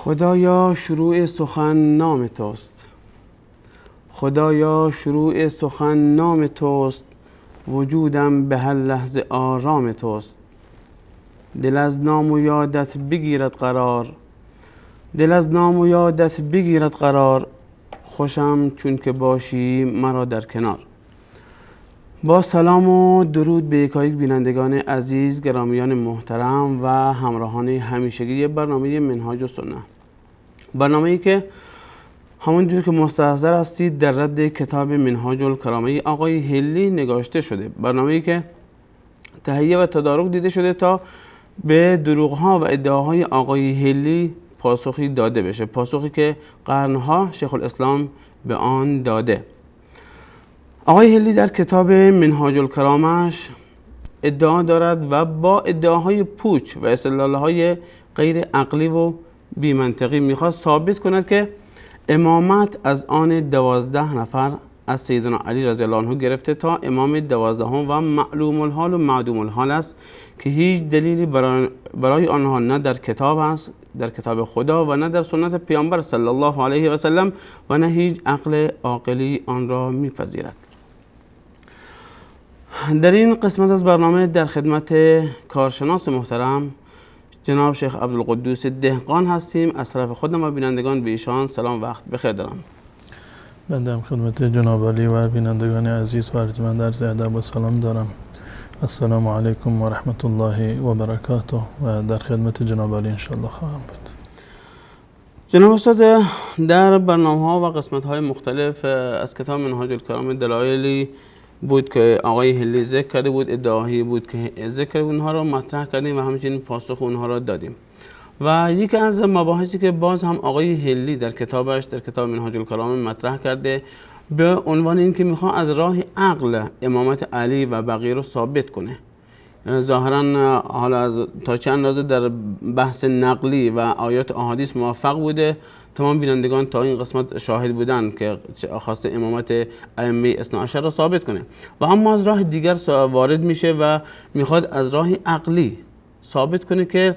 خدایا شروع سخن نام توست، خدایا شروع سخن نام توست، وجودم به هر لحظه آرام توست. دل از نام و یادت بگیرد قرار، دل از نام و یادت بگیرد قرار، خوشم چون که باشی مرا در کنار. با سلام و درود به یکایک بینندگان عزیز، گرامیان محترم و همراهان همیشگی برنامه منهاج السنه، برنامه‌ای که همونجور که مستحضر هستید در رد کتاب منهاج الکرامه آقای هلی نگاشته شده، برنامه‌ای که تهیه و تدارک دیده شده تا به دروغ‌ها و ادعاهای آقای هلی پاسخی داده بشه، پاسخی که قرنها شیخ الاسلام به آن داده. آقای هلی در کتاب منهاج الکرامش ادعا دارد و با ادعاهای پوچ و استدلال‌های غیر عقلی و بی منطقی میخواست ثابت کند که امامت از آن 12 نفر از سیدنا علی رضی الله عنه گرفته تا امام 12 و معلوم الحال و معدوم الحال است که هیچ دلیلی برای آنها نه در کتاب است، در کتاب خدا، و نه در سنت پیامبر صلی الله علیه و سلم، و نه هیچ عقل عاقلی آن را میپذیرد. در این قسمت از برنامه در خدمت کارشناس محترم جناب شیخ عبدالقدوس دهقان هستیم. از طرف خودم و بینندگان به ایشان سلام وقت بخیر دارم. بنده هم خدمت جناب علی و بینندگان عزیز و ارجمند عرض ادب و سلام دارم. السلام علیکم و رحمت الله و برکاته و در خدمت جناب علی انشاءالله خواهم بود. جناب استاد، در برنامه‌ها و قسمت‌های مختلف از کتاب منهاج الکرامه دلایلی بود که آقای هلی ذکر کرده بود، ادعاهایی بود که ذکر اونها را مطرح کردیم و همچنین پاسخ اونها را دادیم. و یکی از مباحثی که باز هم آقای هلی در کتابش، در کتاب منهاج الکرامه مطرح کرده، به عنوان اینکه میخواد از راه عقل امامت علی و بقیه رو ثابت کنه. ظاهرا حالا از تا چند اندازه در بحث نقلی و آیات احادیث موفق بوده. تمام بینندگان تا این قسمت شاهد بودن که خواسته امامت ائمه اثنا عشر را ثابت کنه، و اما از راه دیگر وارد میشه و میخواد از راه عقلی ثابت کنه که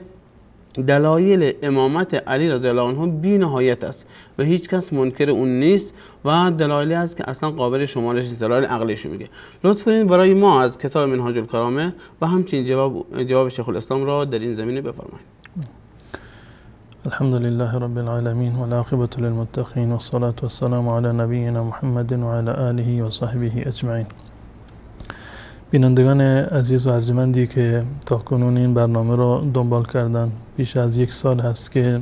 دلایل امامت علی رضی الله عنه بی نهایت است و هیچ کس منکر اون نیست و دلایلی است که اصلا قابل شمارش نیست، دلایل عقلیش میگه. لطف کنید برای ما از کتاب منهاج الکرامه و همچنین جواب شیخ الاسلام را در این زمینه بفرمایید. الحمد لله رب العالمين والعاقبة للمتقين والصلاة والسلام على نبينا محمد وعلى آله و صحبه اجمعین. بینندگان عزیز و ارجمندی که تا کنون این برنامه را دنبال کردن، بیش از 1 سال هست که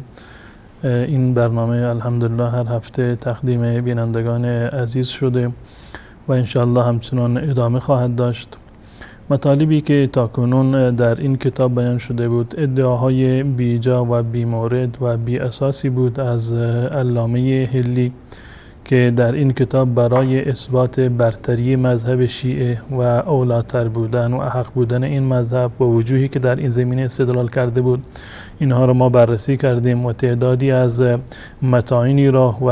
این برنامه الحمدلله هر هفته تقدیم بینندگان عزیز شده و انشاءالله همچنان ادامه خواهد داشت. مطالبی که تاکنون در این کتاب بیان شده بود ادعاهای بیجا و بیمورد و بی اساسی بود از علامه هلی که در این کتاب برای اثبات برتری مذهب شیعه و اولاتر بودن و احق بودن این مذهب و وجوهی که در این زمینه استدلال کرده بود، اینها را ما بررسی کردیم و تعدادی از متاعینی را و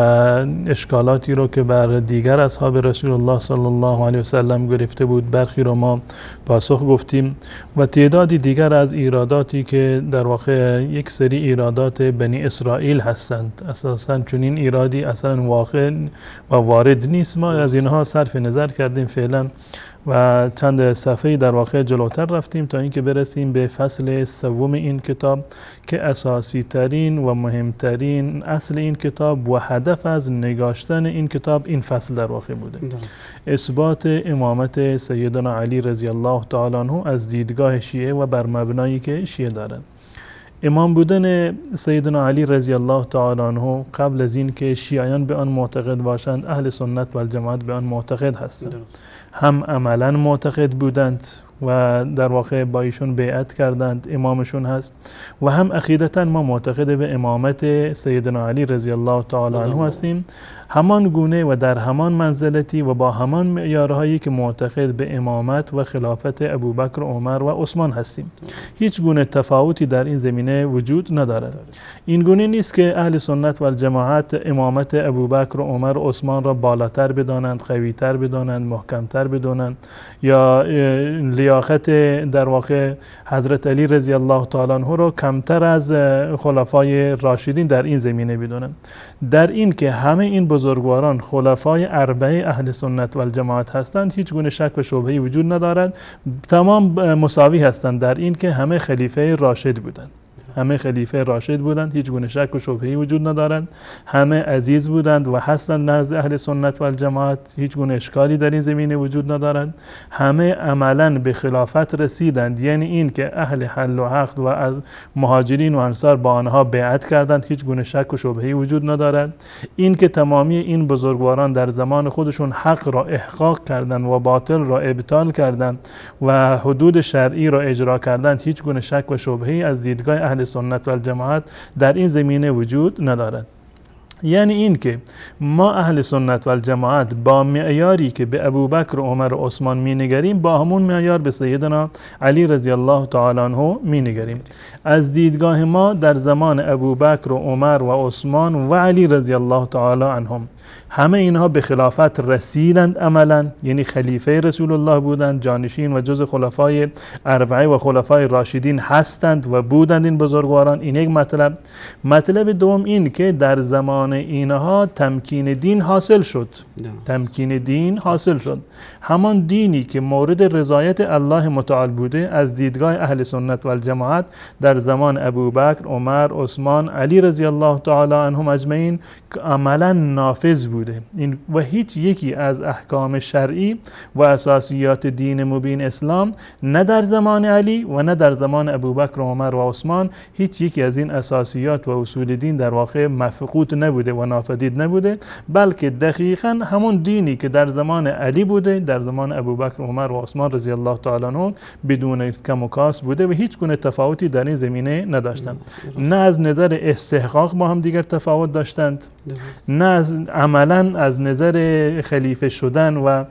اشکالاتی را که بر دیگر اصحاب رسول الله صلی الله علیه و سلم گرفته بود برخی را ما پاسخ گفتیم و تعدادی دیگر از ایراداتی که در واقع یک سری ایرادات بنی اسرائیل هستند، اساساً چون این ایرادی اصلا واقع و وارد نیست، ما از اینها صرف نظر کردیم فعلا و چند صفحه در واقع جلوتر رفتیم تا اینکه برسیم به فصل سوم این کتاب که اساسی ترین و مهمترین اصل این کتاب و هدف از نگاشتن این کتاب این فصل در واقع بوده. اثبات امامت سیدنا علی رضی الله تعالی عنه از دیدگاه شیعه و بر مبنایی که شیعه دارند. امام بودن سیدنا علی رضی الله تعالی عنه قبل از این که شیعیان به آن معتقد باشند، اهل سنت و الجماعت به آن معتقد هستند. هم عملا معتقد بودند و در واقع با ایشون بیعت کردند، امامشون هست، و هم عقیدتا ما معتقد به امامت سیدنا علی رضی الله تعالی عنه هستیم، همان گونه و در همان منزلتی و با همان معیارهایی که معتقد به امامت و خلافت ابوبکر و عمر و عثمان هستیم. هیچ گونه تفاوتی در این زمینه وجود ندارد. این گونه نیست که اهل سنت و الجماعت امامت ابوبکر و عمر و عثمان را بالاتر بدانند، قویتر بدانند، محکمتر کمتر بدونن یا لیاقت در واقع حضرت علی رضی الله تعالی عنه رو کمتر از خلفای راشدین در این زمینه بدونن. در این که همه این بزرگواران خلفای اربعه اهل سنت و الجماعت هستند، هیچ گونه شک و شبهه‌ای وجود ندارد. تمام مساوی هستند در این که همه خلیفه راشد بودند. همه خلیفه راشد بودند، هیچ گونه شک و شبهه‌ای وجود ندارند. همه عزیز بودند و هستند نزد اهل سنت و الجماعت، هیچ گونه اشکالی در این زمینه وجود ندارند. همه عملاً به خلافت رسیدند، یعنی این که اهل حل و عقد و از مهاجرین و انصار با آنها بیعت کردند، هیچ گونه شک و شبهه‌ای وجود ندارد. این که تمامی این بزرگواران در زمان خودشون حق را احقاق کردند و باطل را ابطال کردند و حدود شرعی را اجرا کردند، هیچ گونه شک و شبهه‌ای از دیدگاه اهل سنت و الجماعت در این زمینه وجود ندارد. یعنی این که ما اهل سنت و الجماعت با معیاری که به ابوبکر و عمر و عثمان می نگریم، با همون معیار به سیدنا علی رضی الله تعالی عنه می نگریم. از دیدگاه ما در زمان ابوبکر و عمر و عثمان و علی رضی الله تعالی عنهم همه اینها به خلافت رسیدند عملا، یعنی خلیفه رسول الله بودند، جانشین و جز خلفای اربعه و خلفای راشدین هستند و بودند این بزرگواران. این یک مطلب. مطلب دوم این که در زمان اینها تمکین دین حاصل شد. تمکین دین حاصل شد. همان دینی که مورد رضایت الله متعال بوده از دیدگاه اهل سنت و الجماعت در زمان ابوبکر، عمر، عثمان، علی رضی الله تعالی عنهم اجمعین عملا نافذ بوده. این و هیچ یکی از احکام شرعی و اساسیات دین مبین اسلام نه در زمان علی و نه در زمان ابوبکر و عمر و عثمان هیچ یکی از این اساسیات و اصول دین در واقع مفقود نبوده و ناپدید نبوده، بلکه دقیقاً همون دینی که در زمان علی بوده در زمان ابوبکر و عمر و عثمان رضی الله تعالی عنهم بدون کم و کاست بوده و هیچ گونه تفاوتی در این زمینه نداشتند. نه از نظر استحقاق با هم دیگر تفاوت داشتند، نه از عملاً از نظر خلیفه شدن و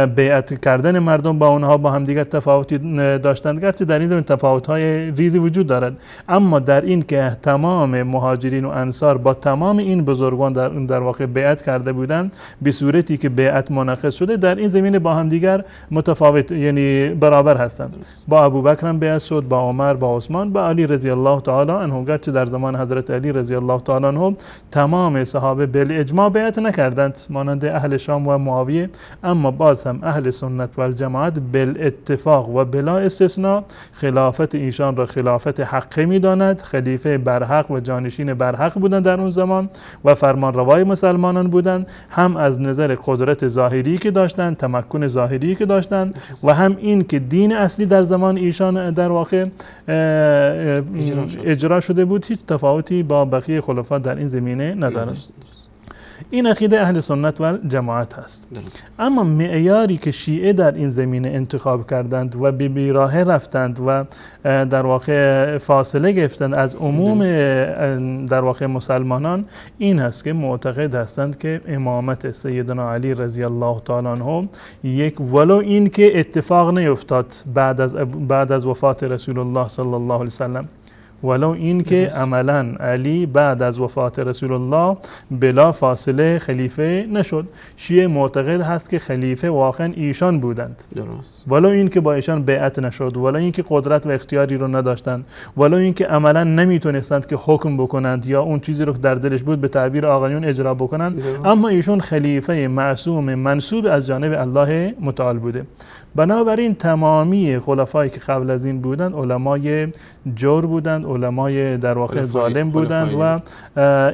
بیعت کردن مردم با اونها با هم دیگر تفاوتی داشتند، گرچه در این زمین تفاوت‌های ریزی وجود دارد، اما در این که تمام مهاجرین و انصار با تمام این بزرگان در واقع بیعت کرده بودند به صورتی که بیعت منعقد شده، در این زمینه با هم دیگر متفاوت یعنی برابر هستند. با ابوبکر هم بیعت شد، با عمر، با عثمان، با علی رضی الله تعالی عنه، گرچه در زمان حضرت علی رضی الله تعالی عنه تمام صحابه بالاجماع بیعت نکردند مانند اهل شام و معاویه، اما باز هم اهل سنت و الجماعت بالاتفاق و بلا استثناء خلافت ایشان را خلافت حقه می‌داند. خلیفه برحق و جانشین برحق بودند در اون زمان و فرمانروای مسلمانان بودند، هم از نظر قدرت ظاهری که داشتند، تمکن ظاهری که داشتند و هم این که دین اصلی در زمان ایشان در واقع اجرا شده بود، هیچ تفاوتی با بقیه خلفا در این زمینه ندارد. این عقیده اهل سنت و جماعت هست. اما معیاری که شیعه در این زمینه انتخاب کردند و به بیراهه رفتند و در واقع فاصله گرفتند از عموم در واقع مسلمانان، این هست که معتقد هستند که امامت سیدنا علی رضی الله تعالی عنه یک، ولو این که اتفاق نیفتاد بعد از وفات رسول الله صلی الله علیه وسلم، ولو این که عملا علی بعد از وفات رسول الله بلا فاصله خلیفه نشد. شیعه معتقد هست که خلیفه واقعا ایشان بودند، ولو این که با ایشان بیعت نشد، ولو این که قدرت و اختیاری رو نداشتند، ولو این که عملا نمیتونستند که حکم بکنند یا اون چیزی رو که در دلش بود به تعبیر آقایون اجرا بکنند، اما ایشون خلیفه معصوم منصوب از جانب الله متعال بوده. بنابراین تمامی خلفایی که قبل از این بودند علمای جور بودند، علمای در واقع ظالم بودند و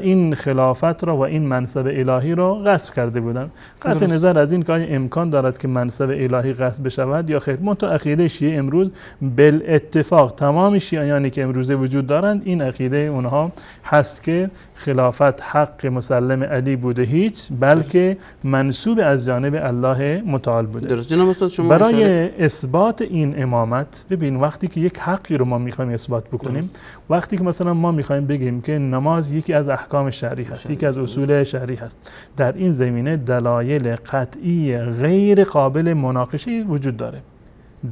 این خلافت را و این منصب الهی را غصب کرده بودند. قطع نظر از این که امکان دارد که منصب الهی غصب بشود یا خیر، منتها عقیده شیعه امروز بالاتفاق تمام شیعیانی که امروزه وجود دارند این عقیده اونها هست که خلافت حق مسلم علی بوده هیچ، بلکه منصوب از جانب الله متعال بوده. درست. جناب استاد شما برای اثبات این امامت، ببین وقتی که یک حقی رو ما میخوایم اثبات بکنیم، وقتی که مثلا ما میخوایم بگیم که نماز یکی از احکام شرعی هست، یکی از اصول شرعی هست، در این زمینه دلایل قطعی غیر قابل مناقشه وجود داره.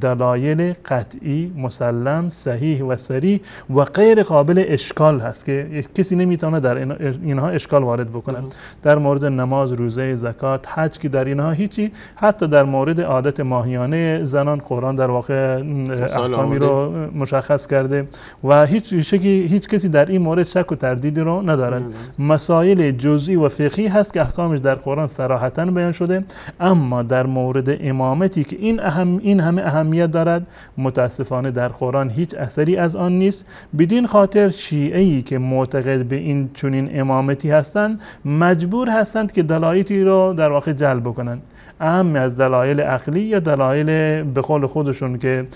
دلایل قطعی، مسلم، صحیح و صریح و غیر قابل اشکال هست که کسی نمیتونه در اینها اشکال وارد بکنه. در مورد نماز، روزه، زکات، حج که در اینها هیچی، حتی در مورد عادت ماهیانه زنان قرآن در واقع احکامی رو مشخص کرده و هیچ کسی در این مورد شک و تردیدی رو ندارد. مسائل جزئی و فقهی هست که احکامش در قرآن صراحتاً بیان شده، اما در مورد امامتی که این همه اهمیت دارد متاسفانه در قرآن هیچ اثری از آن نیست. بدین خاطر شیعه‌ای که معتقد به این چنین امامتی هستند مجبور هستند که دلایلی رو در واقع جلب بکنند، اهم از دلایل عقلی یا دلایل به قول خودشون که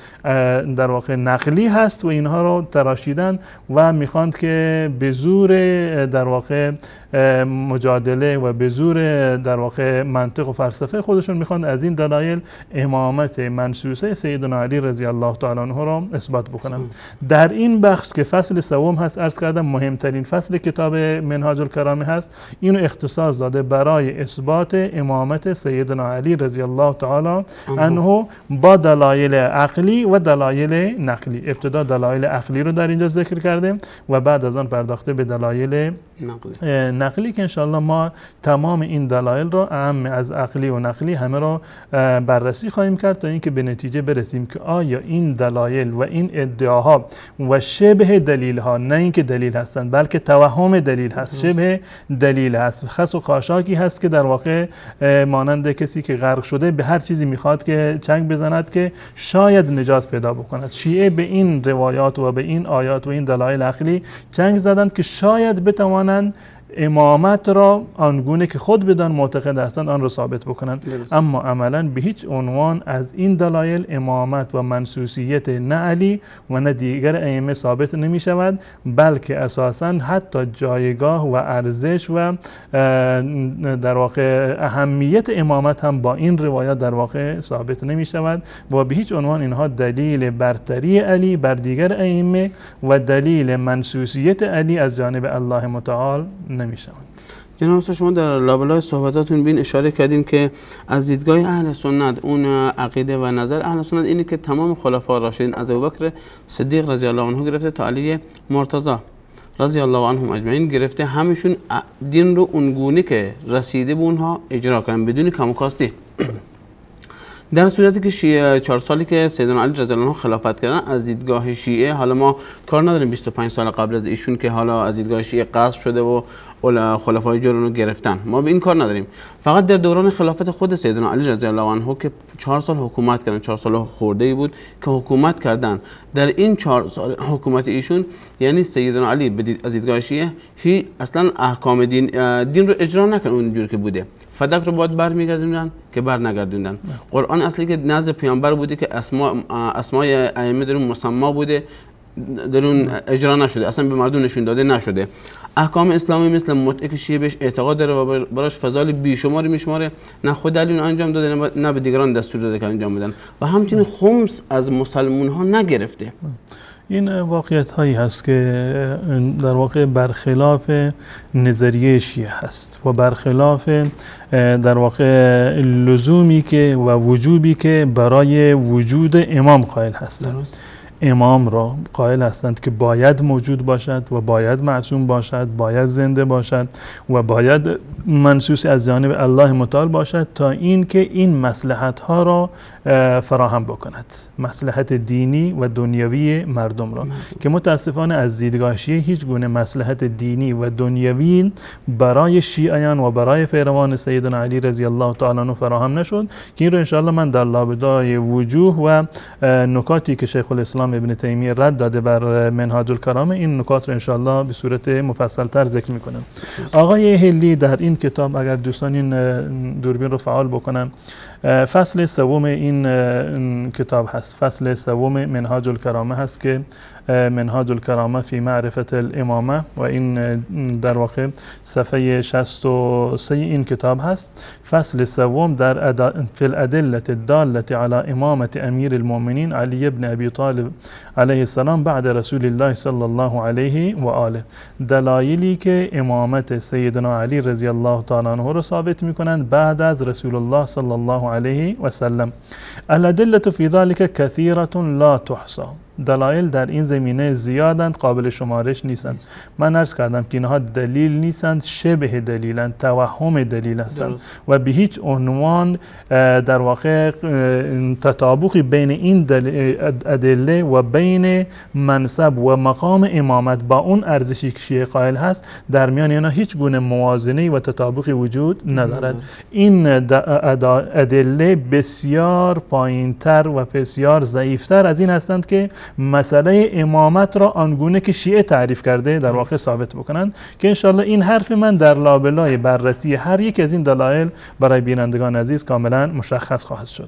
در واقع نقلی هست و اینها رو تراشیدن و میخواند که به زور در واقع مجادله و به زور در واقع منطق و فلسفه خودشون میخواند از این دلایل امامت منصوصه سیدنا علی رضی الله تعالی عنه رو اثبات بکنن. در این بخش که فصل سوم هست، عرض کردم مهمترین فصل کتاب منهاج الکرامه هست، اینو اختصاص داده برای اثبات امامت سیدنا علی رضی الله تعالی عنه با دلایل عقلی و دلایل نقلی. ابتدا دلایل عقلی رو در اینجا ذکر کرده و بعد از آن پرداخته به دلایل نقلی که انشاءالله ما تمام این دلایل رو اهم از عقلی و نقلی همه رو بررسی خواهیم کرد تا اینکه به نتیجه برسیم که آیا این دلایل و این ادعاها و شبه دلیل ها، نه اینکه دلیل هستند بلکه توهم دلیل هست، شبه دلیل هست، خس و خاشاکی هست که در واقع مانند کسی که غرق شده به هر چیزی میخواد که چنگ بزند که شاید نجات پیدا بکند. شیعه به این روایات و به این آیات و این دلایل عقلی چنگ زدند که شاید بتوانند امامت را آنگونه که خود بدان معتقد هستند آن را ثابت بکنند، اما عملا به هیچ عنوان از این دلایل امامت و منصوصیت نه علی و نه دیگر ائمه ثابت نمی شود، بلکه اساساً حتی جایگاه و ارزش و در واقع اهمیت امامت هم با این روایات در واقع ثابت نمی شود و به هیچ عنوان اینها دلیل برتری علی بر دیگر ائمه و دلیل منصوصیت علی از جانب الله متعال نمیشوند. جناب استاد، شما در لابلای صحبتاتون بین اشاره کردین که از دیدگاه اهل سنت اون عقیده و نظر اهل سنت اینه که تمام خلفای راشدین از ابوبکر صدیق رضی الله عنه گرفته تا علی مرتضی رضی الله عنهم اجمعین گرفته، همشون دین رو اونگونه که رسیده به اونها اجرا کردن بدون کم و کاستی. در صورتی که 4 سالی که سیدنا علی رضی الله عنه خلافت کردن از دیدگاه شیعه، حالا ما کار نداریم 25 سال قبل از ایشون که حالا از دیدگاه شیعه غصب شده و خلفای جرون رو گرفتن، ما به این کار نداریم. فقط در دوران خلافت خود سیدنا علی رضی الله عنه که 4 سال حکومت کردن، 4 سال خورده بود که حکومت کردن، در این 4 سال حکومت ایشون یعنی سیدنا علی از دیدگاه شیعه اصلا احکام دین رو اجرا نکردن اونجوری که بوده. فدک رو باید برمیگردوندن که بر نگردوندن. قرآن اصلی که نزد پیامبر بوده که اسمای ائمه در اون مسما بوده، در اون اجرا نشده، اصلا به مردم نشون داده نشده. احکام اسلامی مثل متعه که شیعه بهش اعتقاد داره و براش فضایل بیشماری میشماره، نه خود علی اون انجام داده نه به دیگران دستور داده که انجام بدن و همچنین خمس از مسلمون ها نگرفته. این واقعیت هایی هست که در واقع برخلاف نظریه شیعه هست و برخلاف در واقع لزومی که و وجوبی که برای وجود امام قائل هستند. امام را قائل هستند که باید موجود باشد و باید معصوم باشد، باید زنده باشد و باید منصوص از جانب الله متعال باشد تا اینکه این مصلحت ها را فراهم بکند، مصلحت دینی و دنیوی مردم را که متاسفانه از دیدگاه شیعه هیچ گونه مصلحت دینی و دنیوی برای شیعیان و برای پیروان سیدنا علی رضی الله تعالی عنه فراهم نشد که این رو انشاءالله من در لابلای وجوه و نکاتی که شیخ الاسلام ابن تیمیه رد داده بر منهاج الکرامه این نکات رو انشاءالله به صورت مفصل تر ذکر میکنم. آقای هلی در این کتاب اگر دوستان این دوربین رو فعال بکنن، فصل سوم این کتاب هست، فصل سوم منهاج الکرامه هست که منهاج الکرامه فی معرفت الامامه و این در واقع صفحه 63 این کتاب هست. فصل سوم در فی الادله الداله علی امامه امیر المؤمنین علی ابن ابی طالب علیه السلام بعد رسول الله صلی الله علیه و آله، دلایلی که امامت سیدنا علی رضی الله تعالی عنه را ثابت میکنند بعد از رسول الله صلی الله علیه و سلم. الادله فی ذلک کثیره لا تحصى، دلایل در این زمینه زیادند، قابل شمارش نیستند. من عرض کردم که اینها دلیل نیستند، شبه دلیلند، توهم دلیل هستند و به هیچ عنوان در واقع تطابقی بین این ادله و بین منصب و مقام امامت با اون ارزشی که شیعه قائل هست در میان اینا هیچ گونه موازنه و تطابقی وجود ندارد. این ادله بسیار پایینتر و بسیار ضعیفتر از این هستند که مسئله امامت را آنگونه که شیعه تعریف کرده در واقع ثابت بکنند، که انشاءالله این حرف من در لابلای بررسی هر یک از این دلایل برای بینندگان عزیز کاملا مشخص خواهد شد.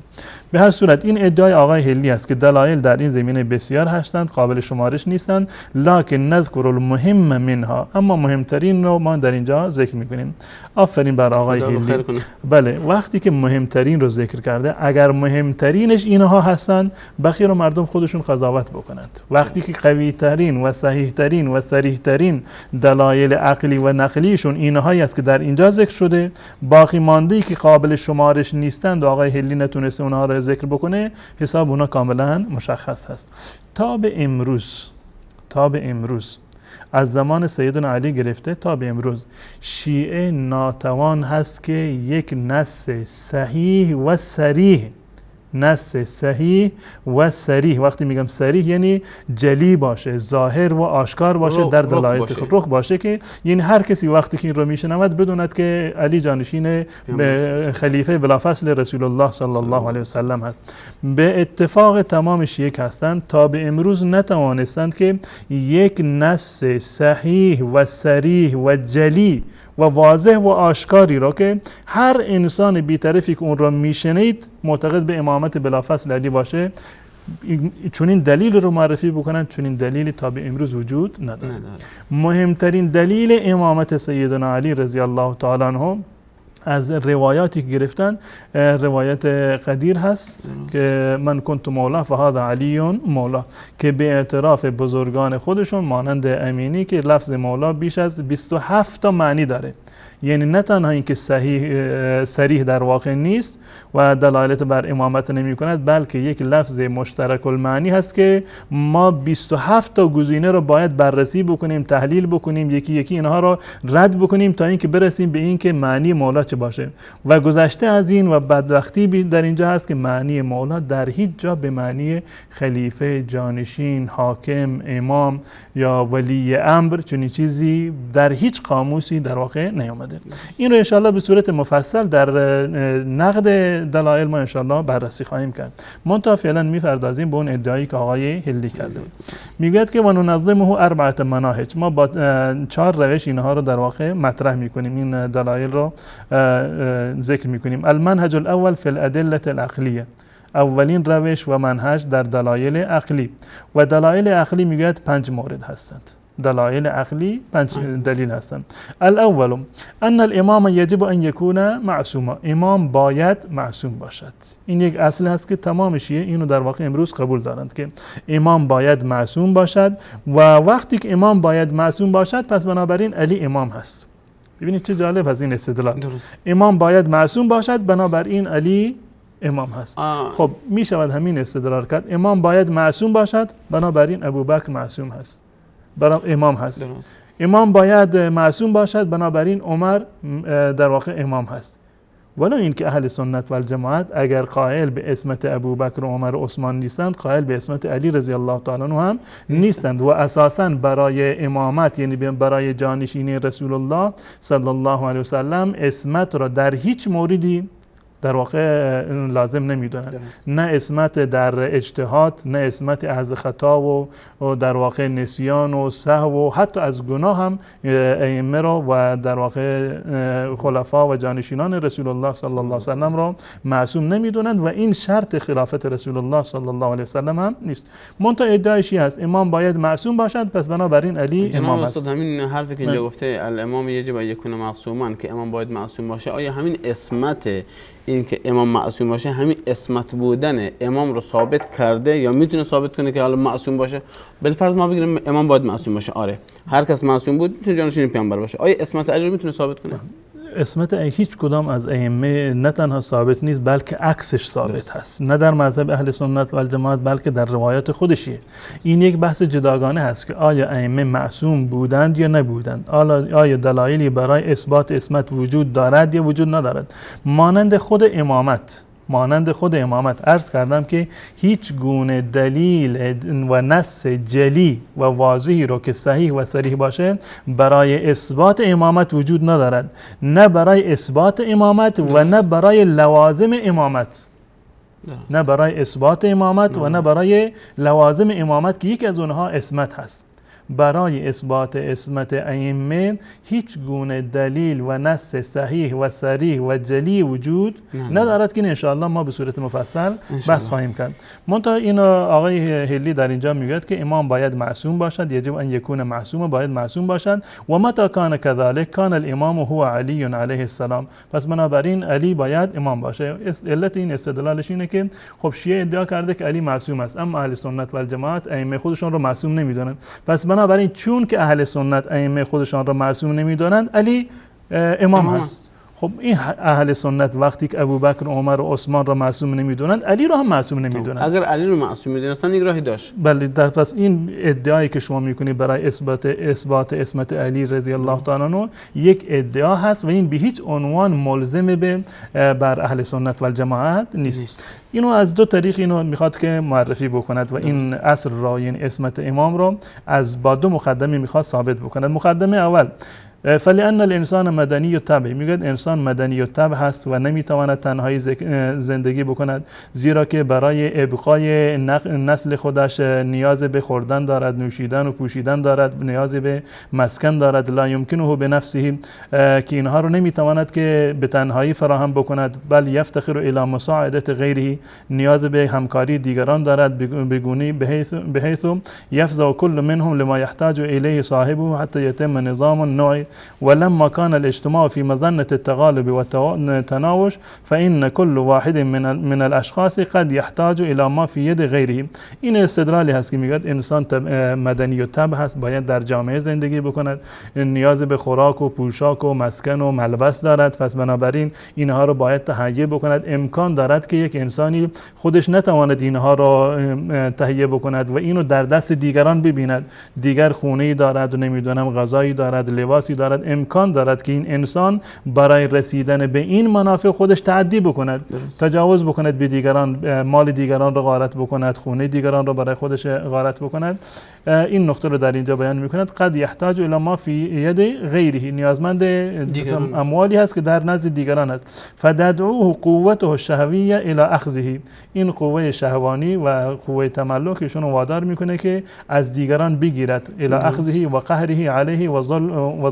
به هر صورت این ادعای آقای هلی است که دلایل در این زمینه بسیار هستند، قابل شمارش نیستند، لکن نذکر المهم منها، اما مهمترین رو ما در اینجا ذکر میکنیم. آفرین بر آقای هلی. بله، وقتی که مهمترین رو ذکر کرده، اگر مهمترینش اینها هستند بخیر و مردم خودشون قضاوت بکنند. وقتی که قوی ترین و صحیح ترین و صریح ترین دلایل عقلی و نقلیشون اینهایی است که در اینجا ذکر شده، باقی مانده‌ای که قابل شمارش نیستند و آقای هلی نتونسته اونها رو ذکر بکنه، حساب اونها کاملا مشخص هست. تا به امروز از زمان سیدنا علی گرفته تا به امروز شیعه ناتوان هست که یک نص صحیح و صریح، نص صحیح و صریح، وقتی میگم صریح یعنی جلی باشه، ظاهر و آشکار باشه، در دلایل رخ باشه، که یعنی هر کسی وقتی که این رو میشنود بدوند که علی جانشین خلیفه بلافاصله رسول الله صلی الله علیه و سلم هست. به اتفاق تمام شیعه هستند تا به امروز نتوانستند که یک نص صحیح و صریح و جلی و واضح و آشکاری را که هر انسان بی‌طرفی که اون را میشنید معتقد به امامت بلافاصل علی باشه، چون این دلیل رو معرفی بکنن، چون این دلیلی تا به امروز وجود نداره. مهمترین دلیل امامت سیدنا علی رضی الله تعالی عنه از روایاتی که گرفتن، روایت قدیر هست که من کنت مولا فهذا علی مولا، که به اعتراف بزرگان خودشون مانند امینی که لفظ مولا بیش از 27 تا معنی داره، یعنی نه تنها اینکه صریح در واقع نیست و دلالت بر امامت نمی کند، بلکه یک لفظ مشترک المعنی هست که ما 27 تا گزینه رو باید بررسی بکنیم، تحلیل بکنیم، یکی یکی اینها رو رد بکنیم تا اینکه برسیم به این که معنی مولا چه باشه. و گذشته از این و بدبختی در اینجا هست که معنی مولا در هیچ جا به معنی خلیفه، جانشین، حاکم، امام یا ولی امر چنین چیزی در هیچ قاموسی در واقع نیامده. این رو انشاءالله به صورت مفصل در نقد دلایل ما انشاءالله بررسی خواهیم کرد. منتها فعلا می‌پردازیم به اون ادعایی که آقای هلی کرده. میگوید که وننظمه 4 مناهج، ما با 4 روش اینها رو در واقع مطرح میکنیم، این دلایل رو ذکر میکنیم. المنهج الاول فی الادله العقلیه، اولین روش و منهج در دلایل عقلی، و دلایل عقلی میگوید 5 مورد هستند. دلایل عقلی 5 دلیل هستند. الاول ان الامام یجب ان یکون معصوما، امام باید معصوم باشد. این یک اصل هست که تمام شیعه اینو در واقع امروز قبول دارند که امام باید معصوم باشد، و وقتی که امام باید معصوم باشد پس بنابراین علی امام هست. ببینید چه جالب از این استدلال. امام باید معصوم باشد بنابراین علی امام هست. خب می شود همین استدلال کرد، امام باید معصوم باشد بنابراین ابوبکر معصوم هست، امام هست. امام باید معصوم باشد بنابراین عمر در واقع امام هست. ولو اینکه اهل سنت و الجماعت اگر قائل به اسمت ابوبکر و عمر و عثمان نیستند، قائل به اسمت علی رضی الله تعالی عنه هم نیستند، و اساساً برای امامت یعنی برای جانشینی رسول الله صلی الله علیه و سلم اسمت را در هیچ موردی در واقع لازم نمیدونن. نه اسمت در اجتهاد، نه اسمت از خطا و در واقع نسیان و سهو و حتی از گناه هم ائمه را و در واقع خلفا و جانشینان رسول الله صلی الله علیه و سلم را معصوم نمیدونند و این شرط خلافت رسول الله صلی الله علیه و سلم هم نیست. منتها ادعایشی است امام باید معصوم باشد، پس بنابراین علی امام است. همین حرفی که اینجا گفته الامام یجب ان یکون معصوما، که امام باید معصوم باشه، آیا همین اسمت این که امام معصوم باشه همین اسمت بودن امام رو ثابت کرده یا میتونه ثابت کنه که حالا معصوم باشه؟ بالفرض ما بگیریم امام باید معصوم باشه، آره هر کس معصوم بود میتونه جانشین پیامبر باشه، آیا اسمت علی رو میتونه ثابت کنه؟ اسمت هیچ کدام از ائمه نه تنها ثابت نیست بلکه عکسش ثابت هست، نه در مذهب اهل سنت و الجماعت بلکه در روایات خودشیه. این یک بحث جداگانه هست که آیا ائمه معصوم بودند یا نبودند، آیا دلایلی برای اثبات اسمت وجود دارد یا وجود ندارد. مانند خود امامت عرض کردم که هیچ گونه دلیل و نص جلی و واضحی رو که صحیح و صریح باشه برای اثبات امامت وجود ندارد، نه برای اثبات امامت و نه برای لوازم امامت، نه برای اثبات امامت و نه برای لوازم امامت که یک از اونها اسمت هست. برای اثبات اسمت ائمه هیچ گونه دلیل و نص صحیح و صریح و جلی وجود ندارد که ان شاء الله ما به صورت مفصل بحث خواهیم کرد. منتها این آقای هلی در اینجا میگوید که امام باید معصوم باشد، یجب ان یکون معصوم، باید معصوم باشد. و متى کان كذلك کان الامام هو علی علیه السلام، پس بنابراین علی باید امام باشه. علت این استدلالش اینه که خب شیعه ادعا کرده که علی معصوم است، اما اهل سنت و الجماعت ائمه خودشون رو معصوم نمیدونن. پس بنابراین چون که اهل سنت ائمه خودشان را معصوم نمیدونند علی امام هست. خب این اهل سنت وقتی که ابوبکر و عمر و عثمان را معصوم نمیدونند علی را هم معصوم نمیدونند. اگر علی رو معصوم میدونستن یک راهی داشت. بله، پس این ادعایی که شما میکنید برای اثبات اسمت علی رضی الله تعالی عنه یک ادعا هست و این به هیچ عنوان ملزم بر اهل سنت و الجماعت نیست. اینو از دو طریق اینو میخواد که معرفی بکند و این اصل را، یعنی اسمت امام را با دو مقدمه میخواد ثابت بکند. مقدمه اول، فلان الانسان مدنی الطبع، میگه انسان مدنی الطبع هست و نمیتواند تنهایی زندگی بکند، زیرا که برای ابقای نسل خودش نیاز به خوردن دارد، نوشیدن و پوشیدن دارد، نیاز به مسکن دارد. لا یمکنه به نفسه، که اینها رو نمیتواند که به تنهایی فراهم بکند، بل یفتقر الی مساعدت غیره، نیاز به همکاری دیگران دارد، بگونی بحیث یفزع کل منهم لما یحتاج الیه صاحبه حتی یتم نظام النوع. ولما كان الاجتماع في مظنة التغالب والتناوش فإن كل واحد من الاشخاص قد يحتاج الى ما في يد غيره. این استدلالی هست که میگه انسان مدنی و طبع هست، باید در جامعه زندگی بکند، نیاز به خوراک و پوشاک و مسکن و ملبس دارد، پس بنابراین اینها رو باید تهیه بکند. امکان دارد که یک انسانی خودش نتواند اینها را تهیه بکند و اینو در دست دیگران ببیند، دیگر خونه‌ای دارد و نمیدونم غذایی دارد، لباسی دارد، امکان دارد که این انسان برای رسیدن به این منافع خودش تعدی بکند، تجاوز بکند به دیگران، مال دیگران را غارت بکند، خونه دیگران را برای خودش غارت بکند. این نقطه رو در اینجا بیان میکند. قد یحتاج الی ما فی ید غیره، نیازمند اموالی هست که در نزد دیگران است. فدعوه قوته الشهویه الی اخذه، این قوه شهوانی و قوه تملکشون وادار میکنه که از دیگران بگیرد، الی اخذه و قهره علیه و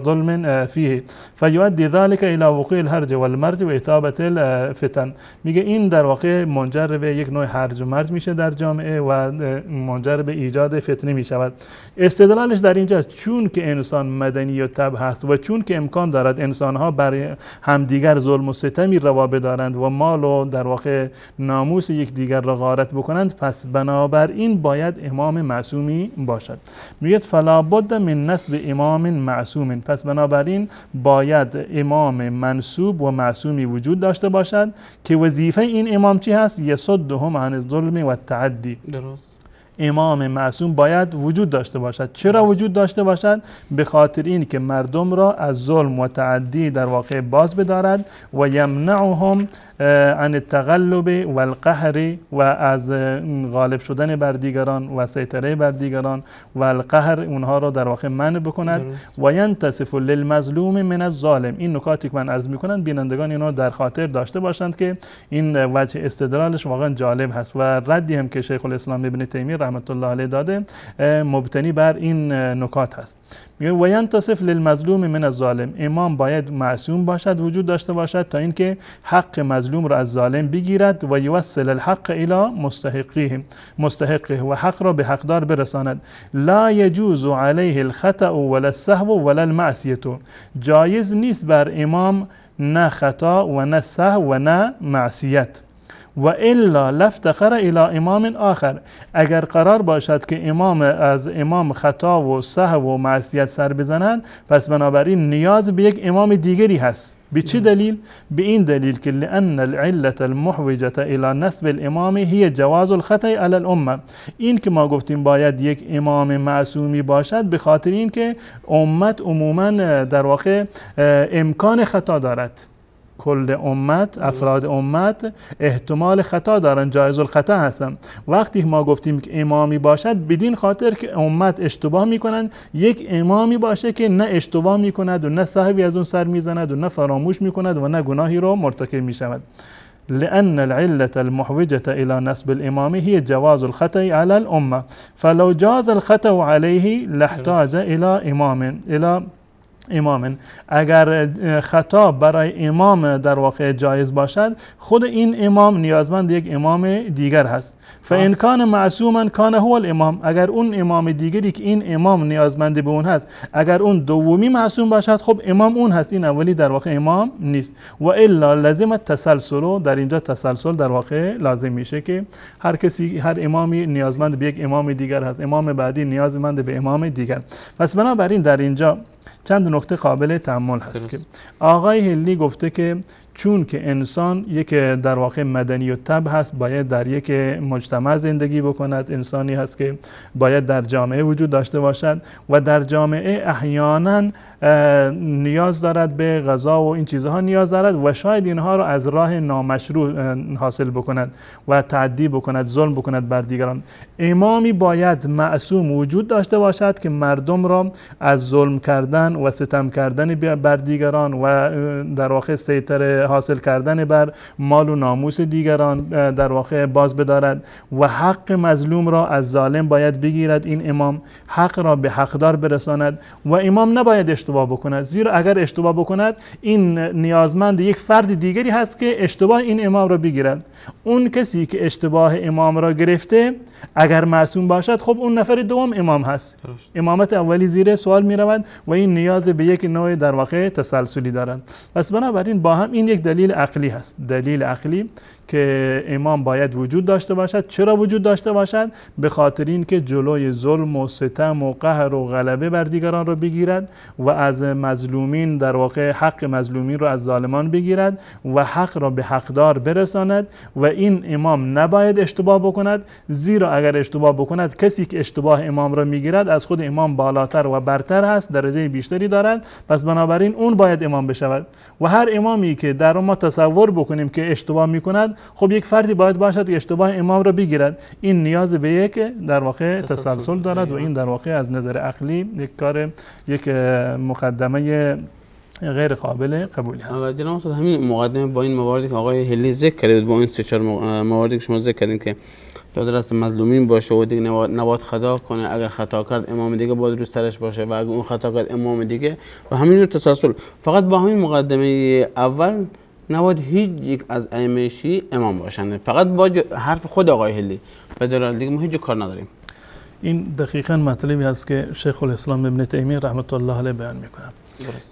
ظلم فیه، فیؤدی ذلك الی وقوع الهرج والمرج و اثابه الفتن. میگه این در واقع منجر به یک نوع هرج و مرج میشه در جامعه و منجر به ایجاد فتنه میشود. استدلالش در اینجا چون که انسان مدنی و طبع هست و چون که امکان دارد انسانها بر همدیگر ظلم و ستمی روا بدارند و مال و در واقع ناموس یکدیگر را غارت بکنند، پس بنابراین باید امام معصومی باشد. میگه فلا بد من نسب امام معصوم، پس بنابراین باید امام منصوب و معصومی وجود داشته باشد که وظیفه این امام چی هست؟ یصدهم عن الظلم و التعدی. درست. امام معصوم باید وجود داشته باشد. چرا وجود داشته باشد؟ به خاطر این که مردم را از ظلم و تعدی در واقع باز بدارد و یمنعهم عن التغلب و القهر و از غالب شدن بر دیگران و سیطره بر دیگران و القهر اونها را در واقع منع بکند و ینتصف للمظلوم من الظالم. این نکاتی که من عرض میکنم بینندگان اینا در خاطر داشته باشند که این وجه استدلالش واقعا جالب هست و ردی هم که شیخ الاسلام ابن تیمیه رحمت الله علیه داده مبتنی بر این نکات هست. میگه و ینتصف للمظلوم من الظالم، امام باید معصوم باشد، وجود داشته باشد تا اینکه حق مظلوم را از ظالم بگیرد و یوصل الحق الی مستحقه و حق را به حقدار برساند. لا یجوز علیه الخطأ ولا السهو ولا المعصیه، جایز نیست بر امام نه خطا و نه سهو و نه معصیت. و الا لفتقر الى امام آخر، اگر قرار باشد که امام از امام خطا و سهو و معصیت سر بزنند پس بنابراین نیاز به یک امام دیگری هست. به چه دلیل؟ به این دلیل که لأن العلة المحوجة الى نصب الامام هي جواز الخطأ علی الامه. این که ما گفتیم باید یک امام معصومی باشد به خاطر این که امت عموما در واقع امکان خطا دارد. کل امت، افراد امت احتمال خطا دارن، جایز الخطا هستن. وقتی ما گفتیم که امامی باشد بدین خاطر که امت اشتباه میکنن، یک امامی باشه که نه اشتباه میکند و نه سهوی از اون سر میزند و نه فراموش میکند و نه گناهی رو مرتکب میشود. لأن العلة المحوجة إلى نصب الإمام هي جواز الخطأ على الأمة، فلو جاز الخطأ عليه لاحتاج إلى امام. اگر خطا برای امام در واقع جایز باشد خود این امام نیازمند یک امام دیگر هست. فإن کان معصوما کان هو الامام، اگر اون امام دیگری که این امام نیازمند به اون هست اگر اون دومی معصوم باشد خب امام اون هست، این اولی در واقع امام نیست. و الا لازم التسلسل، در اینجا تسلسل در واقع لازم میشه که هر امامی نیازمند به یک امام دیگر هست، امام بعدی نیازمند به امام دیگر. پس بنابراین در اینجا چند نکته قابل تأمل هست که آقای هلی گفته که چون که انسان یک در واقع مدنی و طبع هست، باید در یک مجتمع زندگی بکند، انسانی هست که باید در جامعه وجود داشته باشد و در جامعه احیانا نیاز دارد به غذا و این چیزها نیاز دارد و شاید اینها رو از راه نامشروع حاصل بکند و تعدی بکند، ظلم بکند بر دیگران. امامی باید معصوم وجود داشته باشد که مردم را از ظلم کردن و ستم کردن بر دیگران و در واقع سیطره حاصل کردن بر مال و ناموس دیگران در واقع باز بدارد و حق مظلوم را از ظالم باید بگیرد. این امام حق را به حقدار برساند و امام نباید اشتباه بکند، زیرا اگر اشتباه بکند این نیازمند یک فرد دیگری هست که اشتباه این امام را بگیرد. اون کسی که اشتباه امام را گرفته اگر معصوم باشد خب اون نفر دوم امام هست، امامت اولی زیر سوال می رود و این نیاز به یک نوع در واقع تسلسلی دارد. پس بنابراین با هم این یک دلیل عقلی هست، دلیل عقلی که امام باید وجود داشته باشد. چرا وجود داشته باشد؟ به خاطر این که جلوی ظلم و ستم و قهر و غلبه بر دیگران را بگیرد و از مظلومین در واقع حق مظلومین را از ظالمان بگیرد و حق را به حقدار برساند و این امام نباید اشتباه بکند، زیرا اگر اشتباه بکند کسی که اشتباه امام را میگیرد از خود امام بالاتر و برتر هست، درجه بیشتری دارد، پس بنابراین اون باید امام بشود. و هر امامی که در ما تصور بکنیم که اشتباه میکند خب یک فردی باید باشد که اشتباه امام را بگیرد. این نیاز به یک در واقع تسلسل دارد و این در واقع از نظر عقلی یک مقدمه غیر قابل قبولی هست. جناب استاد همین مقدمه با این مواردی که آقای هلی ذکر کردید، با این 3-4 مواردی که شما ذکر کردین که دادر از مظلومین باشه و دیگه نباید خطا کنه، اگر خطا کرد امام دیگه باید رو سرش باشه و اگر اون خطا کرد امام دیگه و همینجور تسلسل. فقط با همین مقدمه اول نباید هیچ یک از ائمه شیعه امام باشن، فقط با حرف خود آقای هلی و در دیگه ما هیچ کار نداریم. این دقیقاً مطلبی است که شیخ الاسلام ابن تیمیه رحمت الله علیه بیان میکنه.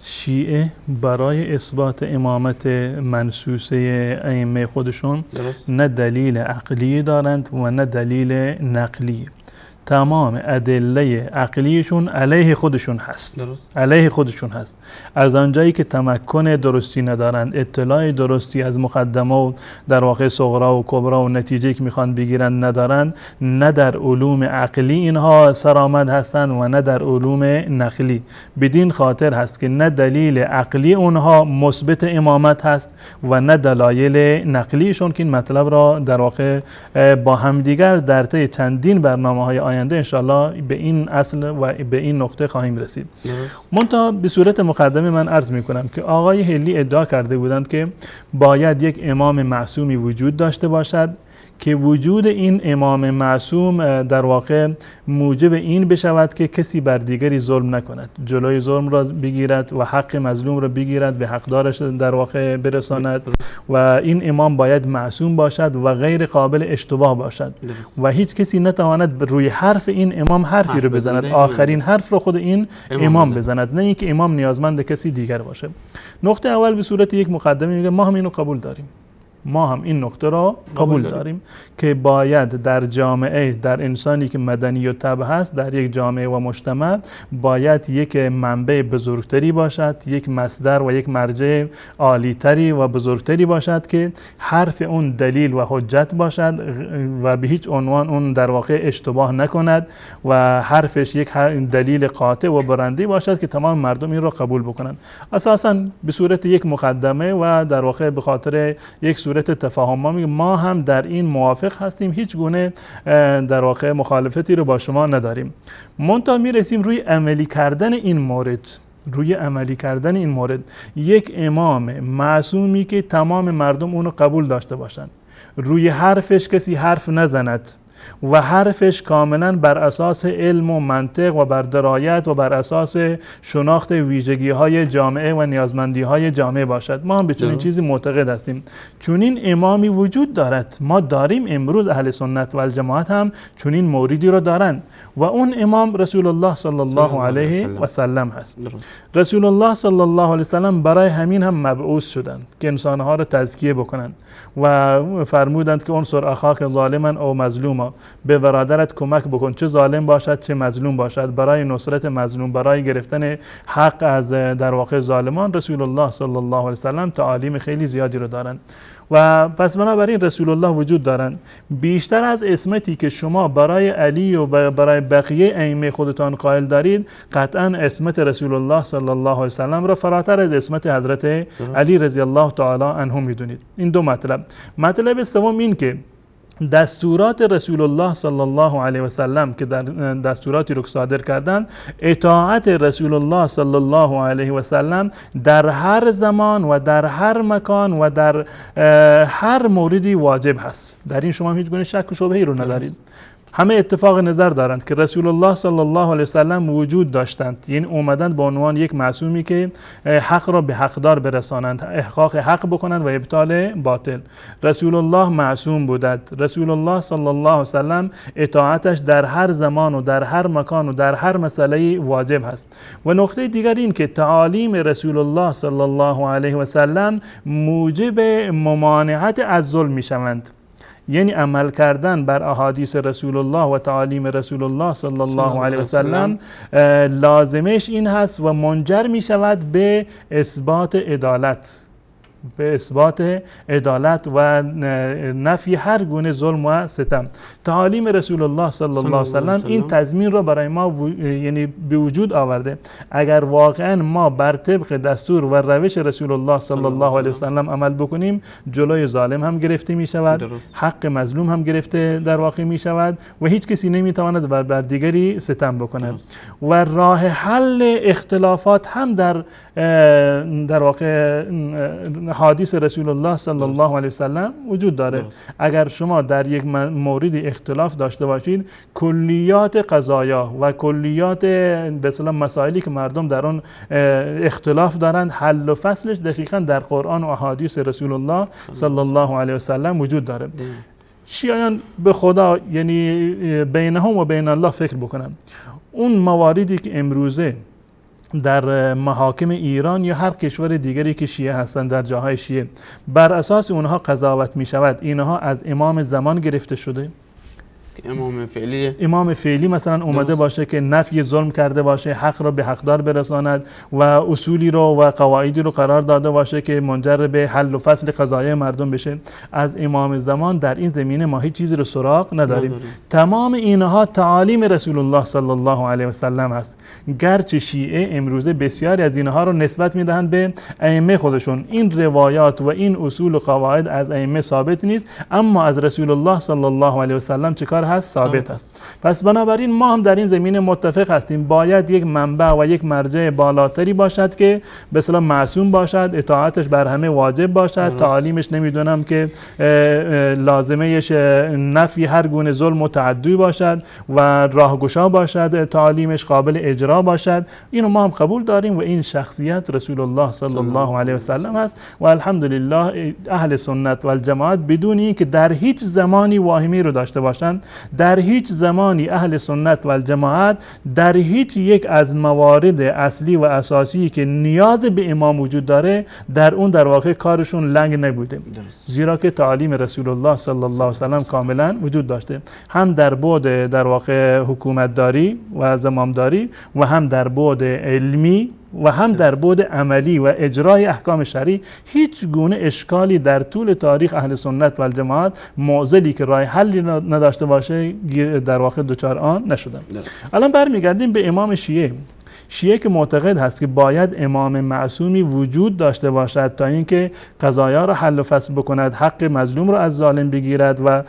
شیعه برای اثبات امامت منصوصه ائمه خودشون نه دلیل عقلی دارند و نه دلیل نقلی. تمام ادله عقلیشون علیه خودشون هست. درست. علیه خودشون هست. از آنجایی که تمکن درستی ندارند، اطلاع درستی از مقدمه و در واقع صغرا و کبرا و نتیجه که میخوان بگیرند ندارند، نه در علوم عقلی اینها سرآمد هستند و نه در علوم نقلی. بدین خاطر هست که نه دلیل عقلی اونها مثبت امامت هست و نه دلایل نقلیشون، که این مطلب را در واقع با همدیگر در طی چندین برنامه‌های آینده انشالله به این اصل و به این نقطه خواهیم رسید. منتها به صورت مقدمه من عرض میکنم که آقای هلی ادعا کرده بودند که باید یک امام معصومی وجود داشته باشد که وجود این امام معصوم در واقع موجب این بشود که کسی بر دیگری ظلم نکند، جلوی ظلم را بگیرد و حق مظلوم را بگیرد، به حقدارش در واقع برساند و این امام باید معصوم باشد و غیر قابل اشتباه باشد و هیچ کسی نتواند روی حرف این امام حرفی رو بزند، آخرین حرف رو خود این امام بزند، نه اینکه امام نیازمند کسی دیگر باشه. نقطه اول به صورت یک مقدمه میگه ما هم اینو قبول داریم، ما هم این نکته را قبول داریم که باید در جامعه، در انسانی که مدنی و طبع هست، در یک جامعه و مجتمع باید یک منبع بزرگتری باشد، یک مصدر و یک مرجع عالیتری و بزرگتری باشد که حرف اون دلیل و حجت باشد و به هیچ عنوان اون در واقع اشتباه نکند و حرفش یک دلیل قاطع و برنده باشد که تمام مردم این را قبول بکنند. اساساً به صورت یک مقدمه و در واقع به خاطر یک صورت تفاهم ما هم در این موافق هستیم، هیچ گونه در واقع مخالفتی رو با شما نداریم. منتها میرسیم روی عملی کردن این مورد، یک امام معصومی که تمام مردم اونو قبول داشته باشند، روی حرفش کسی حرف نزند و حرفش کاملا بر اساس علم و منطق و بر درایت و بر اساس شناخت ویژگی های جامعه و نیازمندی های جامعه باشد. ما هم به چنین چیزی معتقد هستیم. چنین امامی وجود دارد، ما داریم، امروز اهل سنت و الجماعت هم چنین موردی را دارند و اون امام رسول الله صلی الله علیه و سلم هست. رسول الله صلی الله علیه و سلم برای همین هم مبعوث شدند که انسانها را تزکیه بکنند و فرمودند که انصر اخاک ظالما او مظلوما، به برادرت کمک بکن، چه ظالم باشد چه مظلوم باشد، برای نصرت مظلوم، برای گرفتن حق از در واقع ظالمان رسول الله صلی الله علیه و سلم تعالیم خیلی زیادی رو دارند و پس بنابراین رسول الله وجود دارند. بیشتر از اسمتی که شما برای علی و برای بقیه ائمه خودتان قائل دارید، قطعا اسمت رسول الله صلی الله علیه و سلم را فراتر از اسمت حضرت علی رضی الله تعالی عنه میدونید. این دو مطلب سوم این که دستورات رسول الله صلی الله علیه و سلم که در دستوراتی رو صادر کردند، اطاعت رسول الله صلی الله علیه و سلم در هر زمان و در هر مکان و در هر موردی واجب هست. در این شما هیچ گونه شک و شبهه‌ای رو ندارید. همه اتفاق نظر دارند که رسول الله صلی الله علیه و سلم وجود داشتند، یعنی اومدند به عنوان یک معصومی که حق را به حقدار برسانند، احقاق حق بکنند و ابطال باطل. رسول الله معصوم بودند. رسول الله صلی الله علیه و سلم اطاعتش در هر زمان و در هر مکان و در هر مسئله واجب هست. و نکته دیگر این که تعالیم رسول الله صلی الله علیه و سلم موجب ممانعت از ظلم میشوند، یعنی عمل کردن بر احادیث رسول الله و تعالیم رسول الله صلی الله علیه و سلم لازمش این هست و منجر می شود به اثبات عدالت و نفی هر گونه ظلم و ستم. تعالیم رسول الله صلی الله علیه و سلم این تضمین را برای ما یعنی به وجود آورده. اگر واقعا ما بر طبق دستور و روش رسول الله صلی الله علیه و سلم عمل بکنیم، جلوی ظالم هم گرفته می شود، حق مظلوم هم گرفته در واقع می شود و هیچ کسی نمی تواند بر دیگری ستم بکند و راه حل اختلافات هم در واقع حدیث رسول الله صلی الله علیه و سلم وجود داره. اگر شما در یک موردی اختلاف داشته باشید، کلیات قضایا و کلیات به اصطلاح مسائلی که مردم در آن اختلاف دارند، حل و فصلش دقیقاً در قرآن و احادیث رسول الله صلی الله علیه و سلم وجود داره. شیعیان به خدا یعنی بینهم و بین الله فکر بکنن. اون مواردی که امروزه در محاکم ایران یا هر کشور دیگری که شیعه هستند، در جاهای شیعه بر اساس اونها قضاوت می شود، اینها از امام زمان گرفته شده، امام فعلی امام فعلی مثلا اومده باشه که نفی ظلم کرده باشه، حق را به حقدار برساند و اصولی رو و قواعدی رو قرار داده باشه که منجر به حل و فصل قضایای مردم بشه. از امام زمان در این زمینه ما هیچ چیزی رو سراغ نداریم. تمام اینها تعالیم رسول الله صلی الله علیه و سلم هست. گرچه شیعه امروزه بسیاری از اینها رو نسبت میدهند به ائمه خودشون، این روایات و این اصول و قواعد از ائمه ثابت نیست، اما از رسول الله صلی الله علیه و سلم چه کار هست؟ ثابت هست. پس بنابراین ما هم در این زمینه متفق هستیم، باید یک منبع و یک مرجع بالاتری باشد که به اصطلاح معصوم باشد، اطاعتش بر همه واجب باشد، تعالیمش نمیدونم که لازمهش نفی هر گونه ظلم و تعدی باشد و راهگشا باشد، تعالیمش قابل اجرا باشد. اینو ما هم قبول داریم و این شخصیت رسول الله صلی الله علیه و سلم است و الحمدلله اهل سنت و الجماعت بدون اینکه در هیچ زمانی واهمه رو داشته باشند، در هیچ زمانی اهل سنت و الجماعت در هیچ یک از موارد اصلی و اساسی که نیاز به امام وجود داره در اون در واقع کارشون لنگ نبوده، زیرا که تعالیم رسول الله صلی الله علیه و سلم کاملا وجود داشته، هم در بعد در واقع حکومتداری و زمامداری و هم در بعد علمی و هم در بعد عملی و اجرای احکام شرعی. هیچ گونه اشکالی در طول تاریخ اهل سنت و الجماعت معضلی که راه حلی نداشته باشه در واقع دچار آن نشدن. الان برمیگردیم به امام شیعه. شیعه که معتقد هست که باید امام معصومی وجود داشته باشد تا اینکه قضایا را حل و فصل بکند، حق مظلوم را از ظالم بگیرد و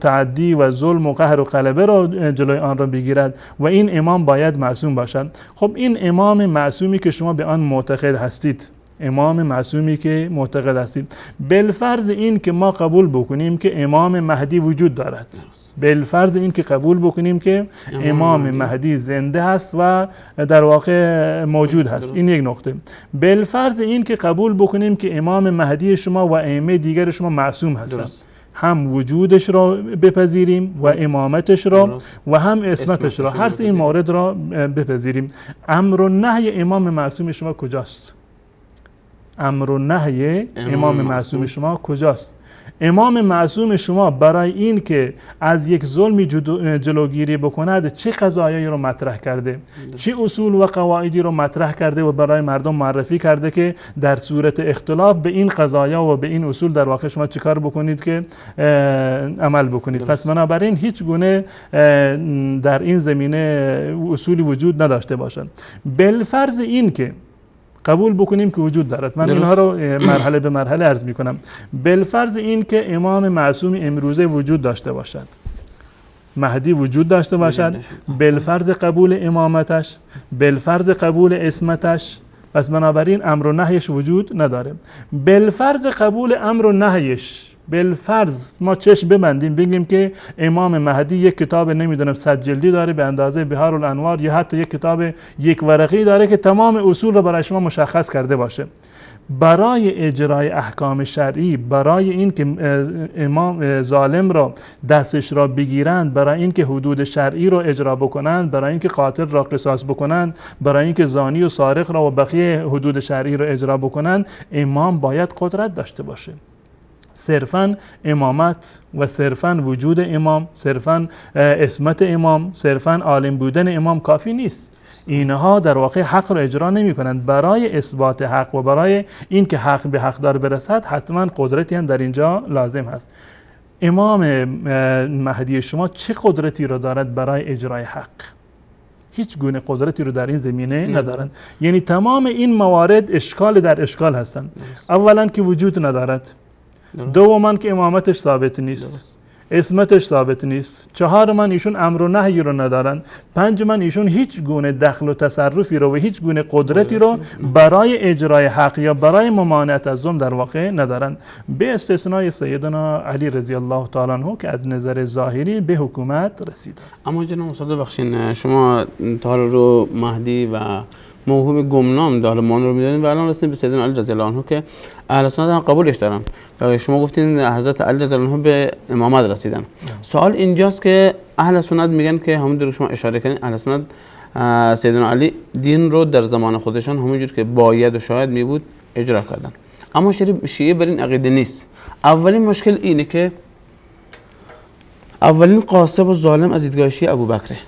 تعدی و ظلم و قهر و غلبه را جلوی آن را بگیرد و این امام باید معصوم باشد. خب این امام معصومی که شما به آن معتقد هستید، امام معصومی که معتقد هستید، بالفرض این که ما قبول بکنیم که امام مهدی وجود دارد، بالفرض این که قبول بکنیم که امام مهدی زنده هست و در واقع موجود هست، این یک نکته. بالفرض این که قبول بکنیم که امام مهدی شما و ائمه دیگر شما معصوم هستند، هم وجودش را بپذیریم و امامتش را و هم اسمتش را، هر سه این مورد را بپذیریم. امر و نهی امام معصوم شما کجاست؟ امر و نهی امام معصوم شما کجاست؟ امام معصوم شما برای این که از یک ظلمی جلوگیری بکند چه قضایایی رو مطرح کرده، چه اصول و قواعدی رو مطرح کرده و برای مردم معرفی کرده که در صورت اختلاف به این قضایا و به این اصول در واقع شما چیکار بکنید که عمل بکنید. پس بنابراین هیچ گونه در این زمینه اصولی وجود نداشته باشد. بالفرض این که قبول بکنیم که وجود دارد، من اینها رو مرحله به مرحله عرض می کنم. بالفرض این که امام معصوم امروزه وجود داشته باشد، مهدی وجود داشته باشد، بالفرض قبول امامتش، بالفرض اسمتش، پس بنابراین امر و نهیش وجود نداره. بالفرض قبول امر و نهیش، بالفرض ما چشم ببندیم بگیم که امام مهدی یک کتاب نمیدونم 100 جلدی داره به اندازه بحار الانوار، یا حتی یک کتاب یک ورقی داره که تمام اصول رو برای شما مشخص کرده باشه. برای اجرای احکام شرعی، برای این که امام ظالم را دستش را بگیرند، برای این که حدود شرعی را اجرا بکنند، برای این که قاتل را قصاص بکنند، برای این که زانی و سارق را و بقیه حدود شرعی را اجرا بکنند، امام باید قدرت داشته باشه. صرفاً امامت و صرفاً وجود امام، صرفاً اسمت امام، صرفاً عالم بودن امام کافی نیست. اینها در واقع حق را اجرا نمی کنند. برای اثبات حق و برای این که حق به حقدار برسد حتما قدرتی هم در اینجا لازم هست. امام مهدی شما چه قدرتی را دارد برای اجرای حق؟ هیچ گونه قدرتی رو در این زمینه ندارند. یعنی تمام این موارد اشکال در اشکال هستند. اولا که وجود ندارد، دوما که امامتش ثابت نیست، اسمتش ثابت نیست، چهارما ایشون امر و نهی رو ندارن، پنجما ایشون هیچ گونه دخل و تصرفی رو و هیچ گونه قدرتی رو برای اجرای حق یا برای ممانعت از ظلم در واقع ندارن، به استثنای سیدنا علی رضی الله تعالی عنه که از نظر ظاهری به حکومت رسیدن. اما جناب استاد ببخشید، شما تا رو مهدی و موهوم گمنام داره ما رو میدونید و الان رسیدیم به سیدنا علی رضی الله عنه که اهل سنت هم قبولش دارن و شما گفتین حضرت علی رضی الله عنه به امامت رسیدن. سوال اینجاست که اهل سنت میگن که همونجوری که شما اشاره کردین، اهل سنت سیدنا علی دین رو در زمان خودشان همونجوری که باید و شاید می بود اجرا کردن، اما شیعه بر این عقیده نیست. اولین مشکل اینه که اولین قاسب و ظالم از دیدگاه شیعه ابوبکره.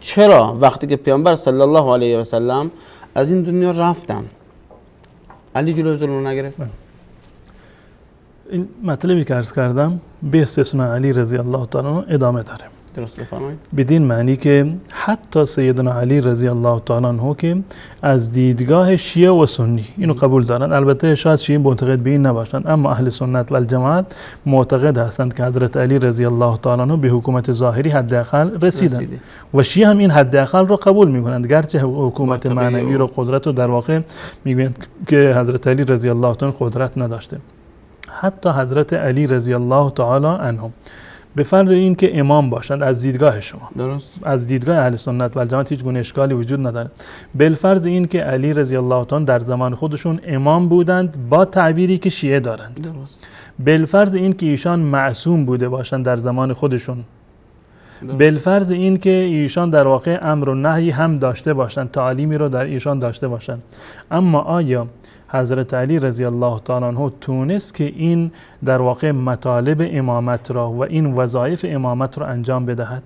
چرا وقتی که پیامبر صلی الله علیه و سلم از این دنیا رفتن علی جلوی ظلم رو نگرفت؟ این مطلبی که عرض کردم به استثناء علی رضی الله تعالی عنه ادامه داره. درست بفرمایید. بدین معنی که حتی سیدنا علی رضی الله تعالی عنه که از دیدگاه شیعه و سنی اینو قبول دارند، البته شاید شیعه معتقد به این نباشند، اما اهل سنت و الجماعت معتقد هستند که حضرت علی رضی الله تعالی عنه به حکومت ظاهری حداقل رسیدند و شیعه هم این حداقل رو قبول میکنند، گرچه حکومت معنوی رو قدرت رو در واقع میگویند که حضرت علی رضی الله تعالی عنه قدرت نداشته. حتی حضرت علی رضی الله تعالی عنه به فرض این که امام باشند از دیدگاه شما، درست، از دیدگاه اهل سنت و الجماعت هیچ گونه اشکالی وجود نداره. بالفرض این که علی رضی الله تعالی در زمان خودشون امام بودند با تعبیری که شیعه دارند، درست. بالفرض این که ایشان معصوم بوده باشند در زمان خودشون، بالفرض این که ایشان در واقع امر و نهی هم داشته باشند، تعالیمی رو در ایشان داشته باشند، اما آیا حضرت علی رضی الله تعالی عنه تونست که این در واقع مطالب امامت را و این وظایف امامت را انجام بدهد؟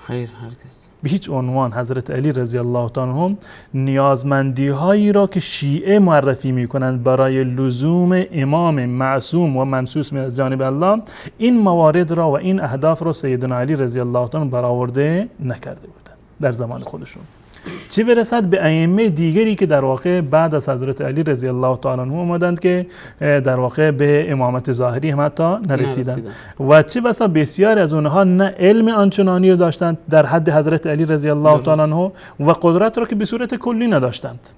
خیر، هرگز. به هیچ عنوان حضرت علی رضی الله تعالی عنه نیازمندی هایی را که شیعه معرفی می کنند برای لزوم امام معصوم و منصوص از جانب الله، این موارد را و این اهداف را سیدنا علی رضی الله تعالی عنه برآورده نکرده بودند در زمان خودشون. چه برسد به ائمه دیگری که در واقع بعد از حضرت علی رضی الله تعالی عنه اومدند که در واقع به امامت ظاهری هم حتی نرسیدند و چه بسا بسیاری از اونها نه علم آنچنانی رو داشتند در حد حضرت علی رضی الله تعالی عنه و قدرت را که به صورت کلی نداشتند،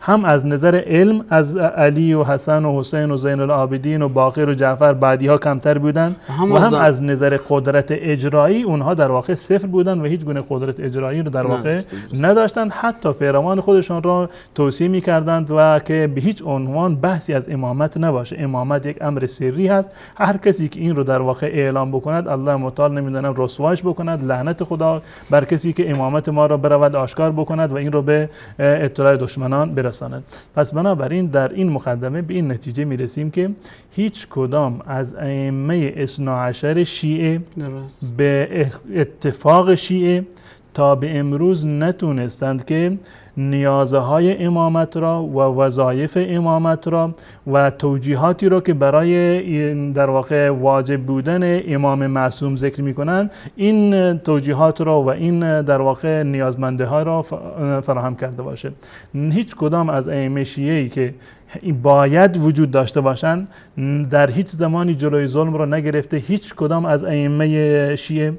هم از نظر علم از علی و حسن و حسین و زین العابدین و باقر و جعفر بعدی ها کمتر بودند و هم از نظر قدرت اجرایی اونها در واقع صفر بودند و هیچ گونه قدرت اجرایی رو در واقع نداشتند. حتی پیروان خودشان را توصیه می‌کردند و که به هیچ عنوان بحثی از امامت نباشه، امامت یک امر سری هست، هر کسی که این رو در واقع اعلام بکند الله متعال نمیدونم رسواش بکند، لعنت خدا بر کسی که امامت ما را برود آشکار بکند و این رو به اطلاع دشمنان برساند. پس بنابراین در این مقدمه به این نتیجه میرسیم که هیچ کدام از ائمه اثنا عشر شیعه به اتفاق شیعه تا به امروز نتونستند که نیازهای امامت را و وظایف امامت را و توجیهاتی را که برای در واقع واجب بودن امام معصوم ذکر میکنند، این توجیهات را و این در واقع نیازمنده ها را فراهم کرده باشه. هیچ کدام از ائمه شیعه‌ای که باید وجود داشته باشند در هیچ زمانی جلوی ظلم را نگرفته. هیچ کدام از ائمه شیعه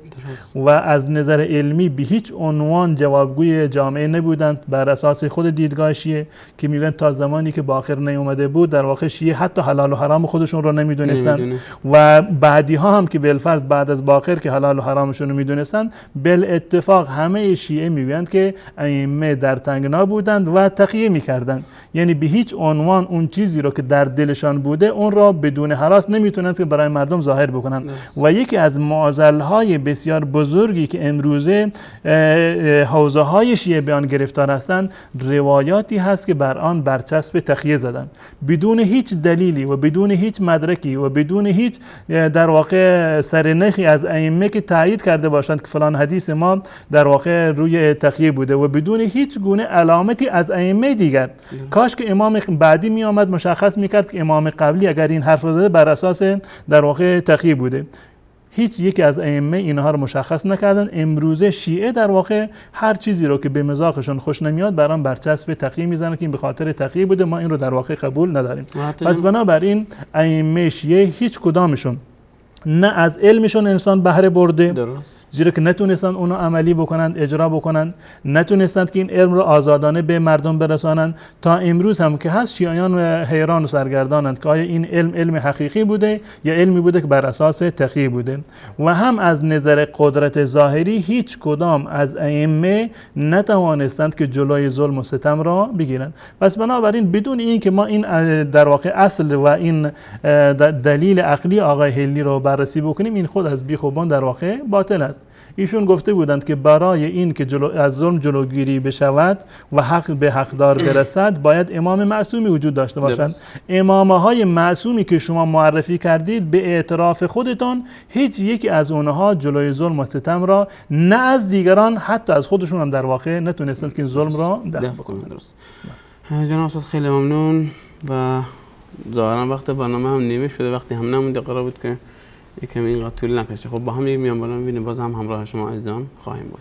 و از نظر علمی به هیچ عنوان جوابگوی جامعه نبودند بر اساس خود دیدگاه شیعه که میگن تا زمانی که باقر نیومده بود در واقع شیعه حتی حلال و حرام خودشون را نمیدونستند و بعدی ها هم که بالفرض بعد از باقر که حلال و حرامشون رو میدونستند، بالاتفاق همه شیعه میگویند که ائمه در تنگنا بودند و تقیه میکردند، یعنی به هیچ عنوان اون چیزی رو که در دلشان بوده اون را بدون هراس نمیتونند که برای مردم ظاهر بکنند. و یکی از معضل‌های بسیار بزرگی که امروزه حوزه های شیعه به آن گرفتار هستند، روایاتی هست که بر آن برچسب تقیه زدند بدون هیچ دلیلی و بدون هیچ مدرکی و بدون هیچ در واقع سرنخی از ائمه که تایید کرده باشند که فلان حدیث ما در واقع روی تقیه بوده و بدون هیچ گونه علامتی از ائمه دیگر. کاش که امام بعدی می آمد مشخص میکرد که امام قبلی اگر این حرف زده بر اساس در واقع تقیه بوده. هیچ یکی از ائمه اینها رو مشخص نکردن. امروزه شیعه در واقع هر چیزی رو که به مذاقشون خوش نمیاد برام برچسب تقیه میزنه که این به خاطر تقیه بوده، ما این رو در واقع قبول نداریم. پس بنابراین ائمه شیعه هیچ کدامشون نه از علمشون انسان بهره برده، درست، زیرا که نتونستند اونو عملی بکنند، اجرا بکنند، نتونستند که این علم رو آزادانه به مردم برسانند. تا امروز هم که هست شیعیان حیران و سرگردانند که آیا این علم حقیقی بوده یا علمی بوده که بر اساس تقیه بوده. و هم از نظر قدرت ظاهری هیچ کدام از ائمه نتوانستند که جلوی ظلم و ستم را بگیرند. پس بنابراین بدون این که ما این در واقع اصل و این دلیل عقلی آقای هلی رو بررسی بکنیم، این خود از بیخوبان در واقع باطل است. ایشون گفته بودند که برای این که از ظلم جلوگیری بشود و حق به حقدار برسد باید امام معصومی وجود داشته باشند. امامهای معصومی که شما معرفی کردید به اعتراف خودتان هیچ یکی از اونها جلوی ظلم و ستم را نه از دیگران حتی از خودشون هم در واقع نتونستند که این ظلم را دفع بکنند. درست. جناب استاد خیلی ممنون و ظاهرا وقت برنامه هم نیمه شده، وقتی هم نمونده، قرار بود که یکم اینقدر طول نکشه. خب با هم یک میان بالا میبینیم، باز هم همراه شما عزیزان خواهیم بود.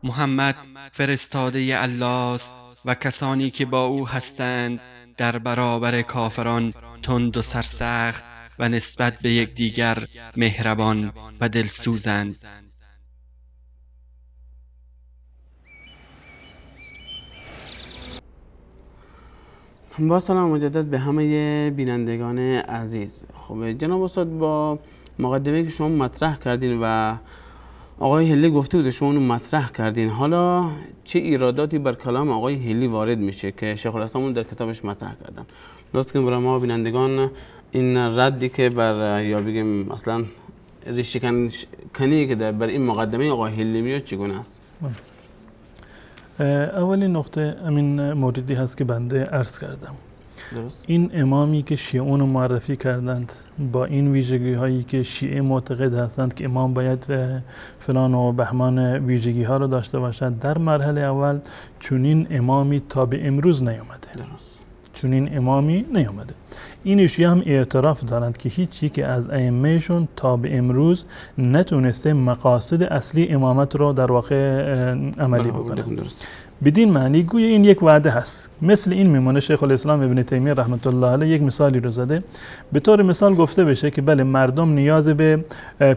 محمد فرستاده الله است و کسانی که با او هستند در برابر کافران تند و سرسخت و نسبت به یکدیگر مهربان و دلسوزند. با سلام مجدد به همه بینندگان عزیز. خب جناب استاد، با مقدمه که شما مطرح کردین و آقای هلی گفته بود شما اونو مطرح کردین، حالا چه ایراداتی بر کلام آقای هلی وارد میشه که شیخ الاسلام اون در کتابش مطرح کردن؟ لطفاً که برای ما بینندگان این ردی که بر یا بگیم اصلا ریشه کنی که بر این مقدمه آقای هلی میاد چگونه است؟ اولین نقطه همین موردی هست که بنده عرض کردم. درست. این امامی که شیعون معرفی کردند با این ویژگی هایی که شیعه معتقد هستند که امام باید فلان و بهمان ویژگی ها رو داشته باشد، در مرحله اول چنین امامی تا به امروز نیامده. درست. چنین امامی نیامده. این شیعه هم اعتراف دارند که هیچی که از ائمهشون تا به امروز نتونسته مقاصد اصلی امامت رو در واقع عملی بکنه. بدین معنی گویا این یک وعده هست. مثل این میمونه شیخ الاسلام ابن تیمیه رحمت الله علیه یک مثالی رو زده. به طور مثال گفته بشه که بله مردم نیاز به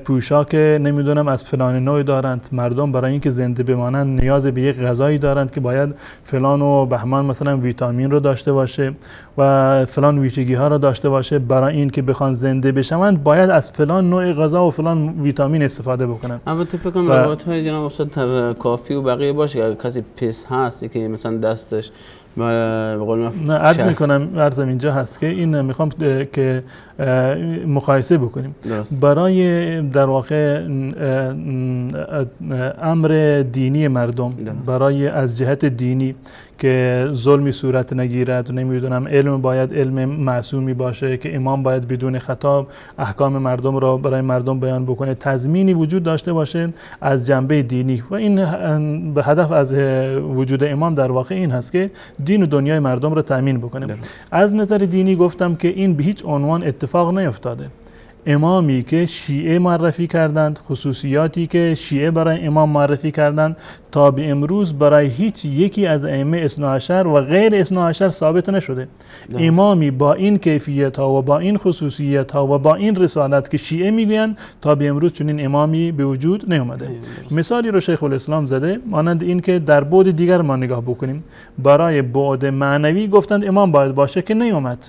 پوشاک نمیدونم از فلان نوع دارند، مردم برای اینکه زنده بمانند نیاز به یک غذایی دارند که باید فلان و بهمان مثلا ویتامین رو داشته باشه و فلان ویژگی ها رو داشته باشه، برای این که بخوان زنده بشوند باید از فلان نوع غذا و فلان ویتامین استفاده بکنن. البته فکر کنم روایت های جناب استاد در کافی و بقیه باشه که کسی پس هست که مثلا دستش به قول نه عرض میکنم، عرضم اینجا هست که این میخوام که مقایسه بکنیم. درست. برای در واقع امر دینی مردم، درست. برای از جهت دینی که ظلمی صورت نگیرد، نمیدونم علم باید علم معصومی باشه که امام باید بدون خطا احکام مردم را برای مردم بیان بکنه، تضمینی وجود داشته باشه از جنبه دینی و این به هدف از وجود امام در واقع این هست که دین و دنیای مردم را تأمین بکنه. درست. از نظر دینی گفتم که این به هیچ عنوان اتفاق نیفتاده. امامی که شیعه معرفی کردند، خصوصیاتی که شیعه برای امام معرفی کردند، تا به امروز برای هیچ یکی از ائمه اثنا عشر و غیر اثنا عشر ثابت نشده. امامی با این کیفیت ها و با این خصوصیت ها و با این رسالت که شیعه میگویند تا به امروز چنین امامی به وجود نیامده. مثالی رو شیخ الاسلام زده مانند این که در بعد دیگر ما نگاه بکنیم. برای بعد معنوی گفتند امام باید باشه که نیامد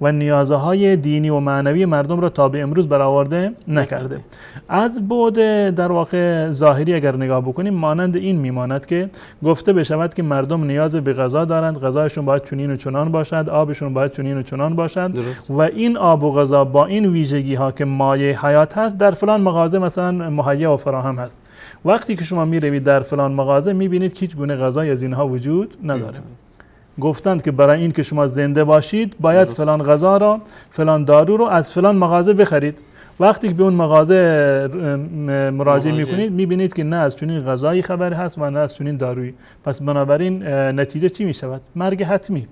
و نیازهای دینی و معنوی مردم را تا به امروز برآورده نکرده. از بعد در واقع ظاهری اگر نگاه بکنیم مانند این میماند که گفته بشود که مردم نیاز به غذا دارند، غذایشون باید چنین و چنان باشد، آبشون باید چنین و چنان باشد و این آب و غذا با این ویژگی ها که مایه حیات هست در فلان مغازه مثلا مهیا و فراهم هست. وقتی که شما میروید در فلان مغازه میبینید که هیچ گونه غذای از اینها وجود نداره. گفتند که برای این که شما زنده باشید باید فلان غذا را، فلان دارو رو از فلان مغازه بخرید. وقتی که به اون مغازه مراجعه میکنید میبینید که نه از چنین غذایی خبری هست و نه از چنین دارویی. پس بنابراین نتیجه چی میشود؟ مرگ حتمی.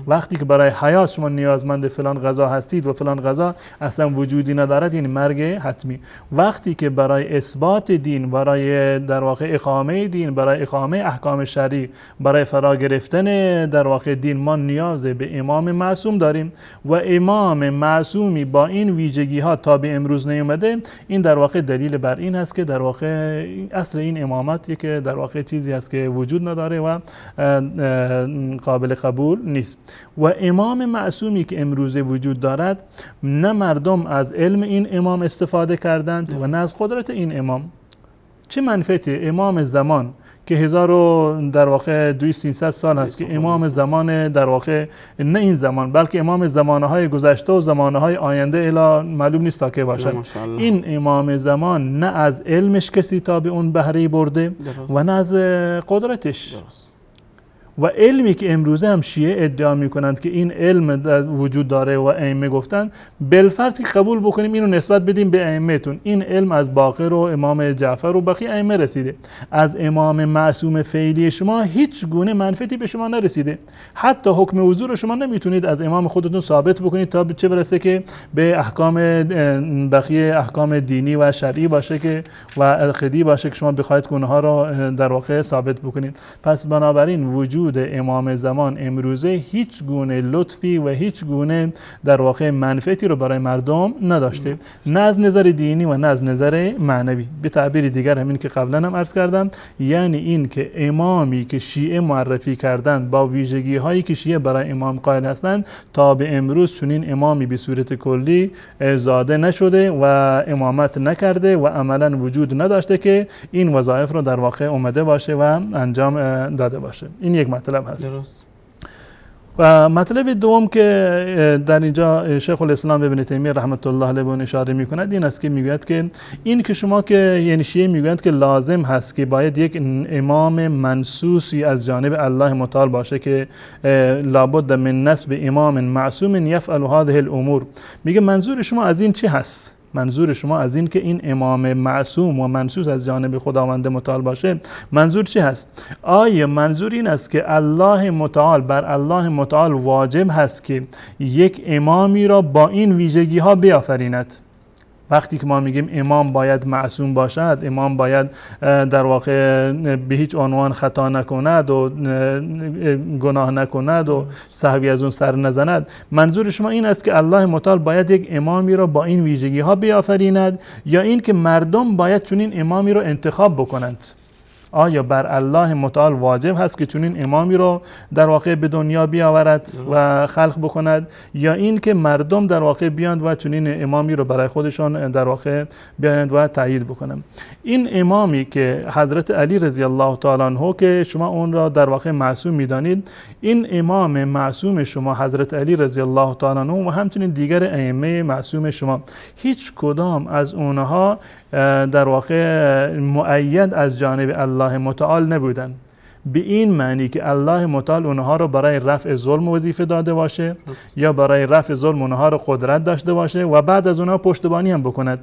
وقتی که برای حیات شما نیازمند فلان غذا هستید و فلان غذا اصلا وجودی ندارد، این مرگ حتمی. وقتی که برای اثبات دین، برای در واقع اقامه دین، برای اقامه احکام شرعی، برای فرا گرفتن در واقع دین ما نیاز به امام معصوم داریم و امام معصومی با این ویژگی ها تا به امروز نیامده، این در واقع دلیل بر این هست که در واقع اصل این امامت که در واقع چیزی هست که وجود نداره و قابل قبول نیست. و امام معصومی که امروز وجود دارد، نه مردم از علم این امام استفاده کردند و نه از قدرت این امام. چه منفعتی امام زمان که 1200 سال هست که امام زمان در واقع نه این زمان بلکه امام زمانهای گذشته و زمانهای آینده الی معلوم نیست تا که باشد. این امام زمان نه از علمش کسی تا به اون بهره برده و نه از قدرتش. و علمی که امروزه هم شیعه ادعا میکنند که این علم وجود داره و ائمه گفتن، بالفرض که قبول بکنیم اینو نسبت بدیم به ائمه‌تون، این علم از باقر و امام جعفر و بقیه ائمه رسیده. از امام معصوم فعلی شما هیچ گونه منفعتی به شما نرسیده. حتی حکم حضور شما نمیتونید از امام خودتون ثابت بکنید تا چه برسه که به احکام بقیه احکام دینی و شرعی باشه که و عقدی باشه که شما بخواید که اونها رو در واقع ثابت بکنید. پس بنابراین وجود امام زمان امروزه هیچ گونه لطفی و هیچ گونه در واقع منفعتی رو برای مردم نداشته، نه از نظر دینی و نه از نظر معنوی. به تعبیر دیگر همین که قبلا هم عرض کردم، یعنی این که امامی که شیعه معرفی کردند با ویژگی هایی که شیعه برای امام قائل هستند تا به امروز چنین امامی به صورت کلی زاده نشده و امامت نکرده و عملا وجود نداشته که این وظایف رو در واقع اومده باشه و انجام داده باشه. این یک مطلب هست. درست. و مطلب دوم که در اینجا شیخ الاسلام ابن تیمیه رحمت الله علیه به اشاره میکند این است که میگوید که این که شما که یعنی شیعه میگویند که لازم هست که باید یک امام منصوصی از جانب الله متعال باشه که لابد من نسب امام معصوم یفعل هذه الامور. میگه منظور شما از این چی هست؟ منظور شما از این که این امام معصوم و منصوص از جانب خداوند متعال باشه منظور چی هست؟ آیا منظور این است که الله متعال بر الله متعال واجب هست که یک امامی را با این ویژگی ها بیافریند؟ وقتی که ما میگیم امام باید معصوم باشد، امام باید در واقع به هیچ عنوان خطا نکند و گناه نکند و سهوی از اون سر نزند، منظور شما این است که الله متعال باید یک امامی را با این ویژگی ها بیافریند یا این که مردم باید چنین امامی را انتخاب بکنند؟ آیا بر الله متعال واجب هست که چنین امامی رو در واقع به دنیا بیاورد و خلق بکند یا این که مردم در واقع بیاند و چنین امامی رو برای خودشان در واقع بیاند و تایید بکنند؟ این امامی که حضرت علی رضی الله تعالی عنه که شما اون را در واقع معصوم میدانید، این امام معصوم شما حضرت علی رضی الله تعالی عنه و همچنین دیگر ائمه معصوم شما، هیچ کدام از اونها در واقع مؤید از جانب الله متعال نبودن، به این معنی که الله متعال اونها رو برای رفع ظلم وظیفه داده باشه یا برای رفع ظلم اونها رو قدرت داشته باشه و بعد از اونها پشتیبانی هم بکند.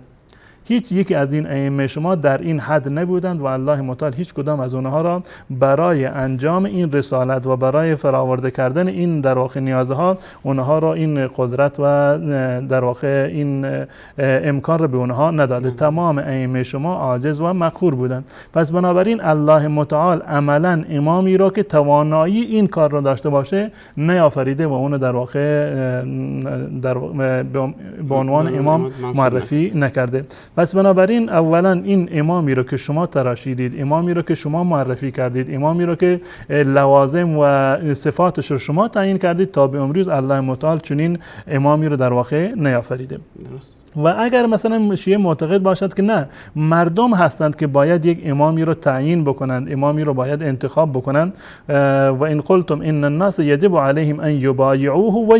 هیچ یکی از این ائمه شما در این حد نبودند و الله متعال هیچ کدام از اونها را برای انجام این رسالت و برای فراورده کردن این در واقع نیازها اونها را این قدرت و در واقع این امکان را به اونها نداده. تمام ائمه شما عاجز و مقهور بودند. پس بنابراین الله متعال عملا امامی را که توانایی این کار را داشته باشه نیافریده و اون در واقع به عنوان امام معرفی نکرده. پس بنابراین اولا این امامی رو که شما تراشیدید، امامی رو که شما معرفی کردید، امامی رو که لوازم و صفاتش رو شما تعیین کردید، تا به امروز الله متعال چنین امامی رو در واقع نیافریده. و اگر مثلا شیعه معتقد باشد که نه، مردم هستند که باید یک امامی رو تعیین بکنند، امامی رو باید انتخاب بکنند، و ان قلتم ان الناس یجب علیهم ان یبایعوه و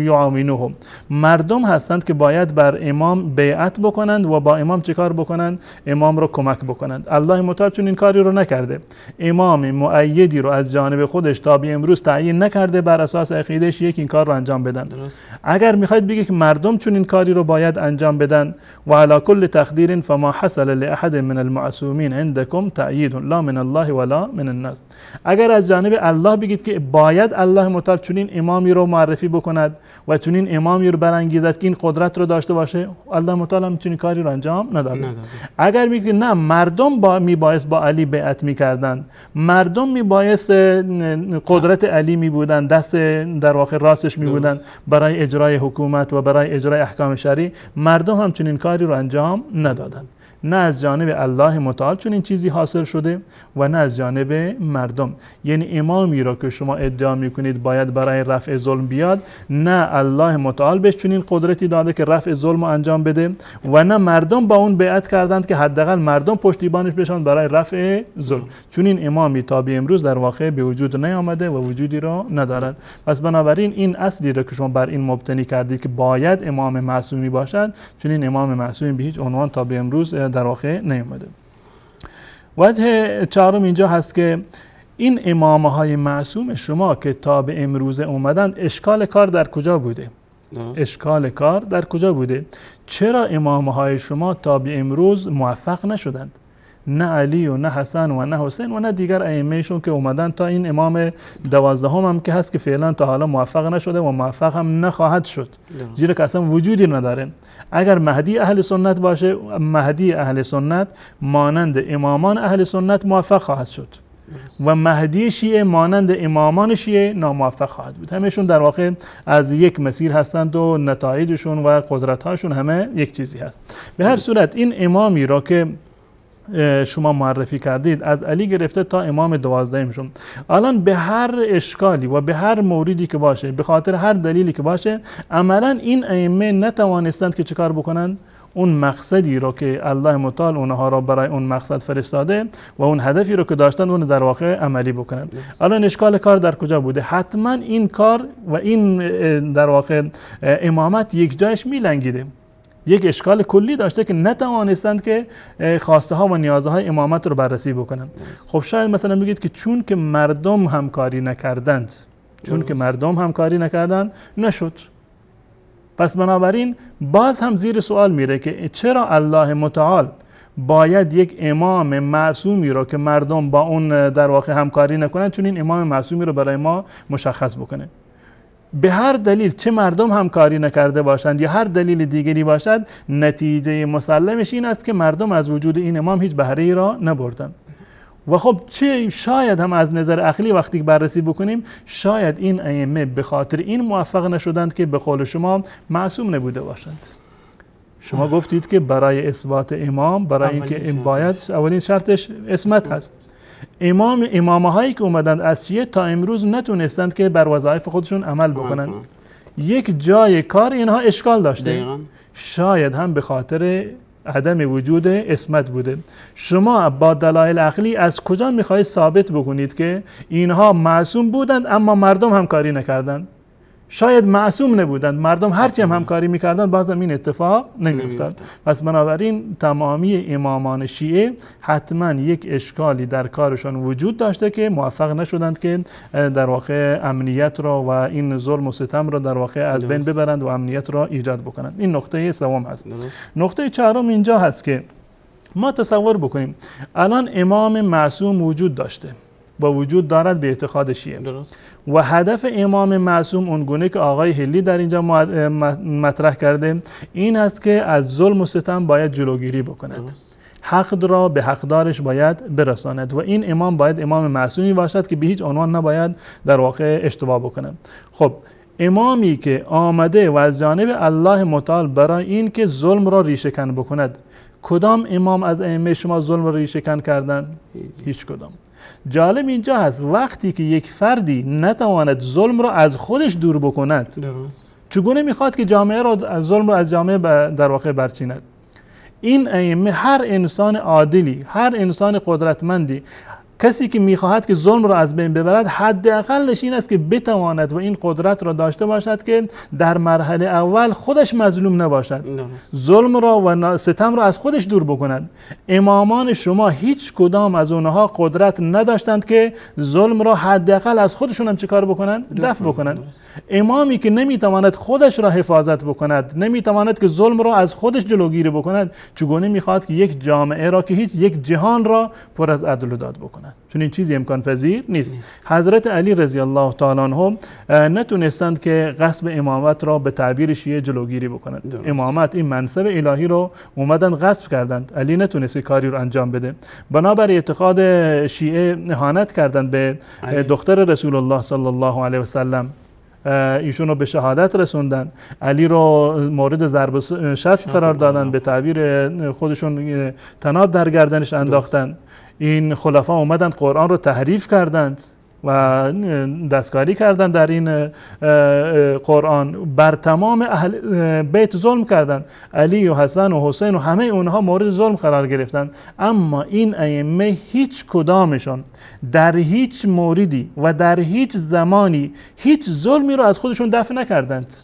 یعاونوه، مردم هستند که باید بر امام بیعت بکنند و با امام چیکار بکنند؟ امام رو کمک بکنند. الله متعال چون این کاری رو نکرده، امام مؤیدی رو از جانب خودش تا به امروز تعیین نکرده بر اساس عقیدهش یک این کار رو انجام بدن. اگر میخواید بگید که مردم چون این کاری رو باید انجام بدن، و علی کل تقدیر فما حصل لاحد من المعصومین عندكم تأیید لا من الله ولا من الناس، اگر از جانب الله بگید که باید الله متعال چنین امامی رو معرفی بکند و چنین امامی رو برانگیزد که این قدرت رو داشته باشه، الله متعال هم چنین کاری رو انجام نداده. اگر میگید نه، مردم میبایست با علی بیعت میکردند، مردم میبایست قدرت علی میبودن، دست در واقع راستش میبودن برای اجرای حکومت و برای اجرای احکام شرعی، مردم هم چنین کاری رو انجام ندادند. نه از جانب الله متعال چنین چیزی حاصل شده و نه از جانب مردم. یعنی امامی را که شما ادعا میکنید باید برای رفع ظلم بیاد، نه الله متعال بهش چنین قدرتی داده که رفع ظلم انجام بده و نه مردم با اون بیعت کردند که حداقل مردم پشتیبانش بشن برای رفع ظلم. چنین امامی تا به امروز در واقع به وجود نیامده و وجودی را ندارد. پس بنابراین این اصلی را که شما بر این مبتنی کردید که باید امام معصومی باشد، چنین امام معصومی به هیچ عنوان تا به امروز در واقع نیامده. وجه چهارم اینجا هست که این امامه های معصوم شما که تا به امروز اومدند، اشکال کار در کجا بوده؟ اشکال کار در کجا بوده؟ چرا امامه های شما تا به امروز موفق نشدند؟ نه علی و نه حسن و نه حسین و نه دیگر ائمهشون که اومدن تا این امام 12 هم که هست که فعلا تا حالا موفق نشده و موفق هم نخواهد شد، زیرا که اصلا وجودی نداره. اگر مهدی اهل سنت باشه، مهدی اهل سنت مانند امامان اهل سنت موفق خواهد شد و مهدی شیعه مانند امامان شیعه ناموفق خواهد بود. همهشون در واقع از یک مسیر هستند و نتایجشون و قدرت‌هاشون همه یک چیزی هست. به هر صورت این امامی را که شما معرفی کردید از علی گرفته تا امام 12 شون، الان به هر اشکالی و به هر موردی که باشه، به خاطر هر دلیلی که باشه، عملا این ائمه نتوانستند که چیکار بکنند؟ اون مقصدی رو که الله متعال اونها را برای اون مقصد فرستاده و اون هدفی رو که داشتن اون در واقع عملی بکنند. الان اشکال کار در کجا بوده؟ حتما این کار و این در واقع امامت یک جایش میلنگیده، یک اشکال کلی داشته که نتوانستند که خواسته ها و نیازه های امامت رو بررسی بکنند. خب شاید مثلا بگید که چون که مردم همکاری نکردند، چون که مردم همکاری نکردند نشد. پس بنابراین باز هم زیر سوال میره که چرا الله متعال باید یک امام معصومی رو که مردم با اون در واقع همکاری نکنند، چون این امام معصومی رو برای ما مشخص بکنه. به هر دلیل، چه مردم همکاری نکرده باشند یا هر دلیل دیگری باشد، نتیجه مسلمش این است که مردم از وجود این امام هیچ بهره‌ای را نبردند. و خب چه شاید هم از نظر عقلی وقتی بررسی بکنیم، شاید این ائمه به خاطر این موفق نشدند که به قول شما معصوم نبوده باشند. شما گفتید که برای اثبات امام، برای اینکه باید اولین شرطش اسمت هست. امامه هایی که اومدند از شیعه تا امروز نتونستند که بر وظایف خودشون عمل بکنند. یک جای کار اینها اشکال داشته، شاید هم به خاطر عدم وجود اسمت بوده. شما با دلایل عقلی از کجا میخواهید ثابت بکنید که اینها معصوم بودند اما مردم همکاری نکردند؟ شاید معصوم نبودند، مردم هرچی هم همکاری میکردن بازم این اتفاق نمیافتاد. پس بنابراین تمامی امامان شیعه حتما یک اشکالی در کارشان وجود داشته که موفق نشدند که در واقع امنیت را و این ظلم و ستم را در واقع از بین ببرند و امنیت را ایجاد بکنند. این نقطه سوم هست. نقطه چهارم اینجا هست که ما تصور بکنیم الان امام معصوم وجود داشته و وجود دارد به اعتقاد شیعه و هدف امام معصوم اونگونه که آقای هلی در اینجا مطرح کرده این است که از ظلم و ستم باید جلوگیری بکند، حق را به حقدارش باید برساند و این امام باید امام معصومی باشد که به هیچ عنوان نباید در واقع اشتباه بکند. خب امامی که آمده و از جانب الله متعال برای این که ظلم را ریشه‌کن بکند، کدام امام از ائمه شما ظلم را ریشه‌کن کردن؟ هیچ کدام. جالب اینجا هست وقتی که یک فردی نتواند ظلم را از خودش دور بکند، چگونه میخواد که جامعه را از ظلم را از جامعه در واقع برچیند؟ این ائمه هر انسان عادلی، هر انسان قدرتمندی، کسی که میخواهد که ظلم را از بین ببرد حداقلش این است که بتواند و این قدرت را داشته باشد که در مرحله اول خودش مظلوم نباشد، ظلم را و ستم را از خودش دور بکند. امامان شما هیچ کدام از اونها قدرت نداشتند که ظلم را حداقل از خودشون هم چه کار بکنند؟ دفع بکنند. امامی که نمیتواند خودش را حفاظت بکند، نمیتواند که ظلم را از خودش جلوگیری بکند، چگونه میخواد که یک جامعه را که یک جهان را پر از عدل و داد بکند؟ چون این چیزی امکان پذیر نیست. حضرت علی رضی الله تعالی عنه نتونستند که غصب امامت را به تعبیر شیعه جلوگیری بکنند. امامت این منصب الهی رو اومدن غصب کردند، علی نتونست کاری رو انجام بده. بنابر اعتقاد شیعه اهانت کردند به دختر رسول الله صلی الله علیه و سلم، ایشون رو به شهادت رسوندن، علی رو مورد ضرب شتم قرار دادن، به تعبیر خودشون طناب در گردنش انداختن. این خلفا اومدند قرآن رو تحریف کردند و دستکاری کردند در این قرآن، بر تمام اهل بیت ظلم کردند، علی و حسن و حسین و همه اونها مورد ظلم قرار گرفتند. اما این ائمه هیچ کدامشان در هیچ موردی و در هیچ زمانی هیچ ظلمی رو از خودشون دفع نکردند.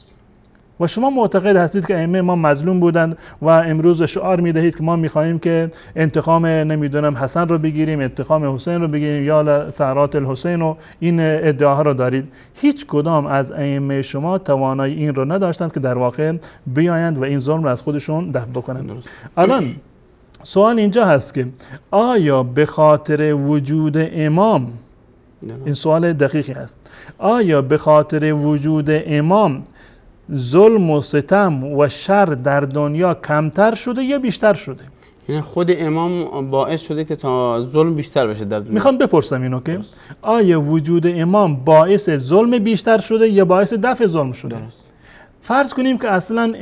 و شما معتقد هستید که ائمه ما مظلوم بودند و امروز شعار میدهید که ما میخواهیم که انتقام نمیدونم حسن رو بگیریم، انتقام حسین رو بگیریم، یا ثارات الحسین، و این ادعاها رو دارید. هیچ کدام از ائمه شما توانایی این رو نداشتند که در واقع بیایند و این ظلم رو از خودشون دفع بکنند. الان سوال اینجا هست که آیا به خاطر وجود امام، این سوال دقیقی هست، آیا به خاطر وجود امام ظلم و ستم و شر در دنیا کمتر شده یا بیشتر شده؟ یعنی خود امام باعث شده که تا ظلم بیشتر بشه در دنیا. میخوام بپرسم اینو که آیا وجود امام باعث ظلم بیشتر شده یا باعث دفع ظلم شده؟ درست. فرض کنیم که اصلا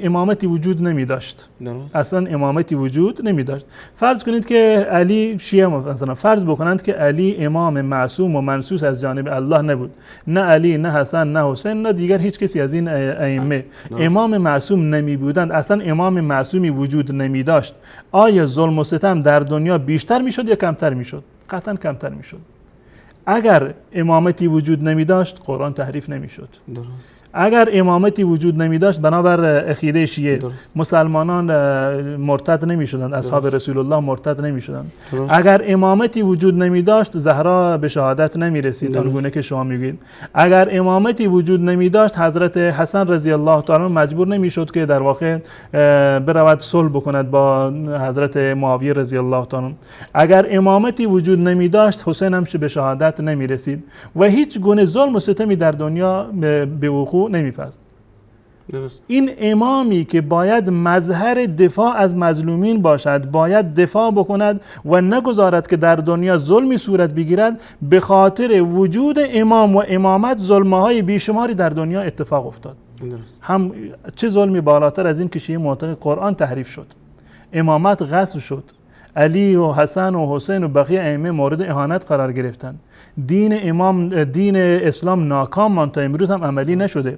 امامتی وجود نمی داشت. اصلا امامتی وجود نمی داشت. فرض کنید که علی، شیعه مثلا فرض بکنند که علی امام معصوم و منصوص از جانب الله نبود، نه علی، نه حسن، نه حسین، نه دیگر هیچ کسی از این ائمه امام معصوم نمی بودند، اصلا امام معصومی وجود نمی داشت، آیا ظلم و ستم در دنیا بیشتر می شد یا کمتر می شد؟ قطعا کمتر می شد. اگر امامتی وجود نمی داشت قرآن تحریف نمی شد. اگر امامتی وجود نمی داشت بنابر عقیده شیعه مسلمانان مرتد نمی شدند، اصحاب رسول الله مرتد نمی شدند. اگر امامتی وجود نمی داشت زهرا به شهادت نمی رسید آنگونه که شما میگید. اگر امامتی وجود نمی داشت حضرت حسن رضی الله تعالی مجبور نمی شد که در واقع برود صلح بکند با حضرت معاویه رضی الله تعالی. اگر امامتی وجود نمی داشت حسین هم به شهادت نمی رسید و هیچ گونه ظلم و ستمی در دنیا به وقوع نمی‌پذیرد. این امامی که باید مظهر دفاع از مظلومین باشد، باید دفاع بکند و نگذارد که در دنیا ظلمی صورت بگیرد، به خاطر وجود امام و امامت ظلم‌های بیشماری در دنیا اتفاق افتاد. هم چه ظلمی بالاتر از این که شیعه معتقد قرآن تحریف شد، امامت غصب شد، علی و حسن و حسین و بقیه ائمه مورد اهانت قرار گرفتند، دین اسلام ناکام ماند تا امروز هم عملی نشده.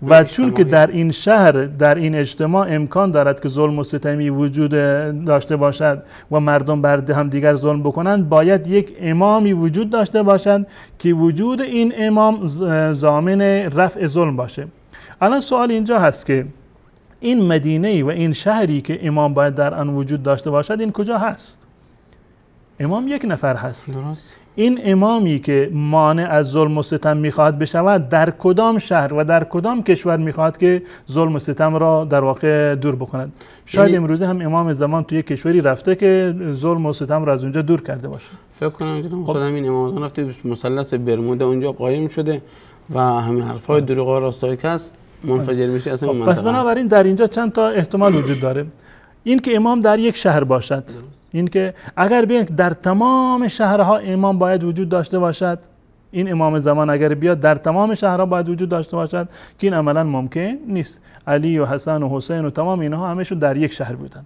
و چون که در این شهر، در این اجتماع امکان دارد که ظلم و ستمی وجود داشته باشد و مردم بر هم دیگر ظلم بکنند، باید یک امامی وجود داشته باشد که وجود این امام ضامن رفع ظلم باشه. الان سوال اینجا هست که این مدینه و این شهری که امام باید در آن وجود داشته باشد، این کجا هست؟ امام یک نفر هست. درست. این امامی که مانع از ظلم و ستم میخواهد بشود، در کدام شهر و در کدام کشور میخواهد که ظلم و ستم را در واقع دور بکند؟ شاید امروزه هم امام زمان توی کشوری رفته که ظلم و ستم را از اونجا دور کرده باشه. فکر کنم جناب استاد همین امام زمان رفته مثلث برمودا اونجا قایم شده و همین حرفای دروغ و راستایی که هست منفجر میشه اصلا. پس بنابراین در اینجا چند تا احتمال وجود داره. این که امام در یک شهر باشد، این که اگر بگن در تمام شهرها امام باید وجود داشته باشد، این امام زمان اگر بیاد در تمام شهرها باید وجود داشته باشد، که این عملا ممکن نیست. علی و حسن و حسین و تمام اینها همشون در یک شهر بودن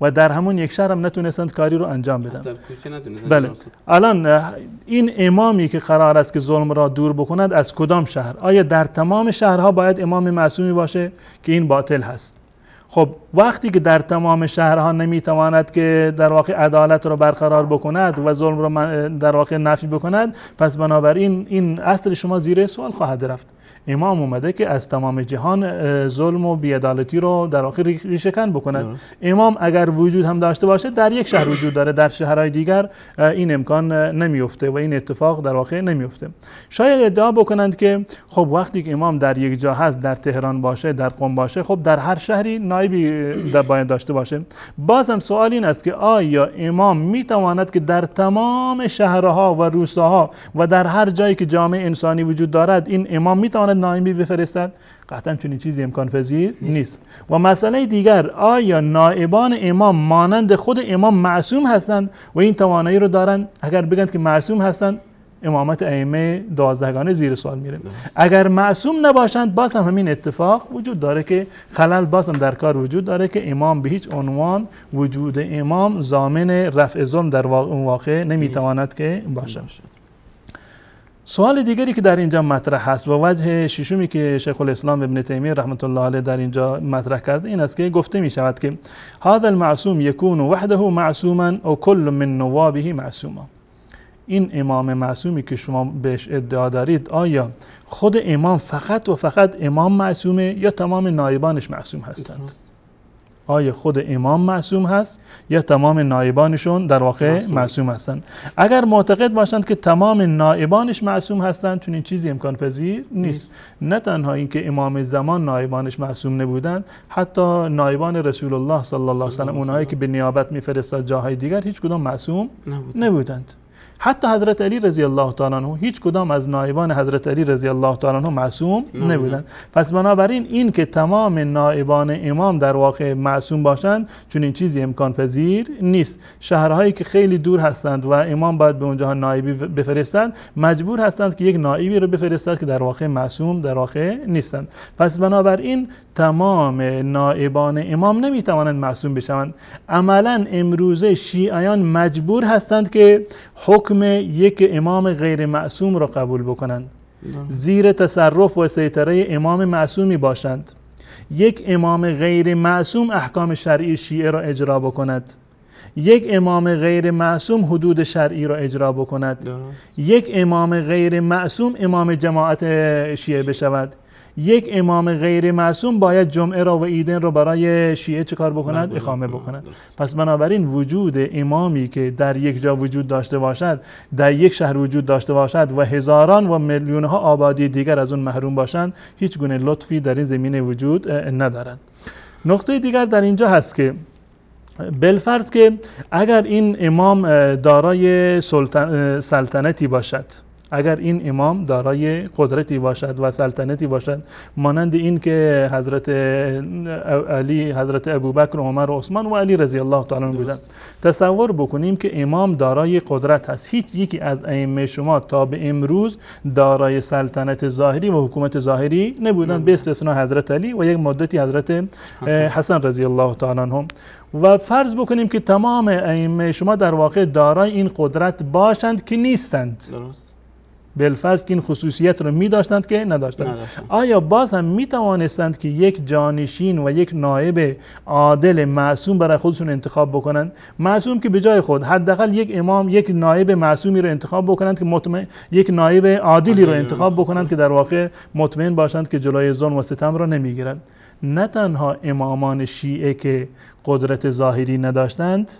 و در همون یک شهر هم نتونستند کاری رو انجام بدن. بله. الان این امامی که قرار است که ظلم را دور بکند از کدام شهر؟ آیا در تمام شهرها باید امام معصومی باشه که این باطل هست؟ خب وقتی که در تمام شهرها نمیتواند که در واقع عدالت رو برقرار بکند و ظلم رو در واقع نفی بکند، پس بنابراین این اصل شما زیر سوال خواهد رفت. امام اومده که از تمام جهان ظلم و بی‌عدالتی رو در واقع ریشه‌کن بکند. امام اگر وجود هم داشته باشه در یک شهر وجود داره، در شهرهای دیگر این امکان نمیفته و این اتفاق در واقع نمیفته. شاید ادعا بکنند که خب وقتی که امام در یک جا هست، در تهران باشه، در قم باشه، خب در هر شهری نایبی باید داشته باشه. باز هم سوال این است که آیا امام میتواند که در تمام شهرها و روستاها و در هر جایی که جامعه انسانی وجود دارد این امام میتواند نایبی بفرستد؟ قطعا چنین چیزی امکان پذیر نیست. و مسئله دیگر، آیا نائبان امام مانند خود امام معصوم هستند و این توانایی رو دارند؟ اگر بگن که معصوم هستند، امامت ائمه 12گانه زیر سوال میره. اگر معصوم نباشند، باز هم همین اتفاق وجود داره که خلل باز هم در کار وجود داره که امام به هیچ عنوان وجود امام ضامن رفع ظلم در واقع نمیتواند که باشد. سوال دیگری که در اینجا مطرح هست و وجه ششمی که شیخ الاسلام ابن تیمیه رحمت الله علیه در اینجا مطرح کرده این است که گفته می شود که هذا المعصوم یکون وحده معصوما او کل من نوابه معصوما. این امام معصومی که شما بهش ادعا دارید، آیا خود امام فقط و فقط امام معصومه یا تمام نایبانش معصوم هستند؟ آیا خود امام معصوم هست یا تمام نایبانشون در واقع معصوم هستند؟ اگر معتقد باشند که تمام نایبانش معصوم هستند، چون این چیزی امکان پذیر نیست. نه تنها اینکه امام زمان نایبانش معصوم نبودند، حتی نایبان رسول الله صلی الله علیه و سلم، اونایی که به نیابت میفرستاد جاهای دیگر، هیچ کدام معصوم نبودند. حتی حضرت علی رضی الله تعالی عنه، هیچ کدام از نایبان حضرت علی رضی الله تعالی عنه معصوم نبودند. پس بنابراین این که تمام نایبان امام در واقع معصوم باشند، چون این چیزی امکان پذیر نیست. شهرهایی که خیلی دور هستند و امام باید به اونجا نایبی بفرستند، مجبور هستند که یک نایبی رو بفرستند که در واقع معصوم در واقع نیستند. پس بنابراین تمام نایبان امام نمیتوانند معصوم بشوند. عملا امروزه شیعیان مجبور هستند که حکم یک امام غیر معصوم را قبول بکنند، زیر تصرف و سیطره امام معصومی باشند. یک امام غیر معصوم احکام شرعی شیعه را اجرا بکند، یک امام غیر معصوم حدود شرعی را اجرا بکند، یک امام غیر معصوم امام جماعت شیعه بشود، یک امام غیر معصوم باید جمعه را و عیدین را برای شیعه چه کار بکند؟ اقامه بکند. پس بنابراین وجود امامی که در یک جا وجود داشته باشد، در یک شهر وجود داشته باشد و هزاران و میلیون ها آبادی دیگر از اون محروم باشند، هیچ گونه لطفی در این زمینه وجود ندارد. نقطه دیگر در اینجا هست که بالفرض که اگر این امام دارای سلطنتی باشد، اگر این امام دارای قدرتی باشد و سلطنتی باشد، مانند این که حضرت علی، حضرت ابوبکر و عمر و عثمان و علی رضی الله تعالی عنهم بودند، تصور بکنیم که امام دارای قدرت هست. هیچ یکی از ائمه شما تا به امروز دارای سلطنت ظاهری و حکومت ظاهری نبودند، به استثناء حضرت علی و یک مدتی حضرت حسن رضی الله تعالی عنهم. و فرض بکنیم که تمام ائمه شما در واقع دارای این قدرت باشند که نیستند. بالفرض که این خصوصیت رو می داشتند که نداشتند، آیا باز هم می توانستند که یک جانشین و یک نایب عادل معصوم برای خودشون انتخاب بکنند؟ معصوم که به جای خود، حداقل یک امام یک نایب معصومی رو انتخاب بکنند که مطمئن، یک نایب عادلی رو انتخاب بکنند که در واقع مطمئن باشند که جلوی ظلم و ستم را نمیگیرند. نه تنها امامان شیعه که قدرت ظاهری نداشتند،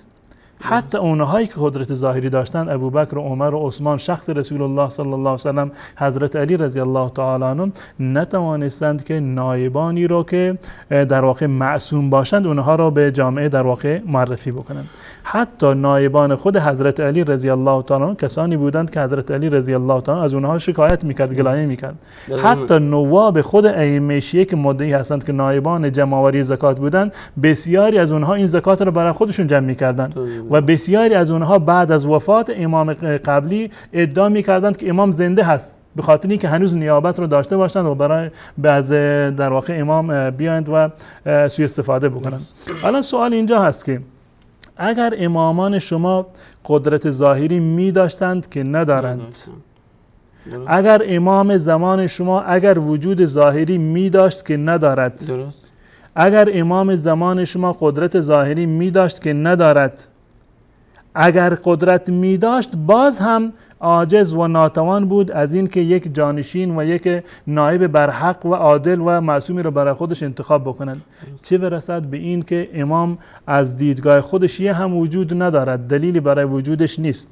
حتی اونهایی که قدرت ظاهری داشتند، ابوبکر و عمر و عثمان، شخص رسول الله صلی الله علیه و سلم، حضرت علی رضی الله تعالی عنه، نتوانستند که نایبانی رو که در واقع معصوم باشند اونها را به جامعه در واقع معرفی بکنند. حتی نایبان خود حضرت علی رضی الله تعالی عنه کسانی بودند که حضرت علی رضی الله تعالی از اونها شکایت میکرد، گلایه میکرد. حتی نواب خود ائمه شیعه که مدعی هستند که نایبان جمع‌آوری زکات بودند، بسیاری از اونها این زکات را برای خودشون جمع میکردند و بسیاری از اونها بعد از وفات امام قبلی ادعا میکردند که امام زنده هست، به خاطر اینکه هنوز نیابت رو داشته باشند و برای بعض در واقع امام بیایند و سوء استفاده بکنند. الان سوال اینجا هست که اگر امامان شما قدرت ظاهری می داشتند که ندارند، اگر امام زمان شما اگر وجود ظاهری می داشت که ندارد، اگر امام زمان شما قدرت ظاهری می داشت که ندارد، اگر قدرت می داشت باز هم عاجز و ناتوان بود از این که یک جانشین و یک نایب برحق و عادل و معصومی رو برای خودش انتخاب بکنند. چه برسد به این که امام از دیدگاه خودش یه هم وجود ندارد، دلیلی برای وجودش نیست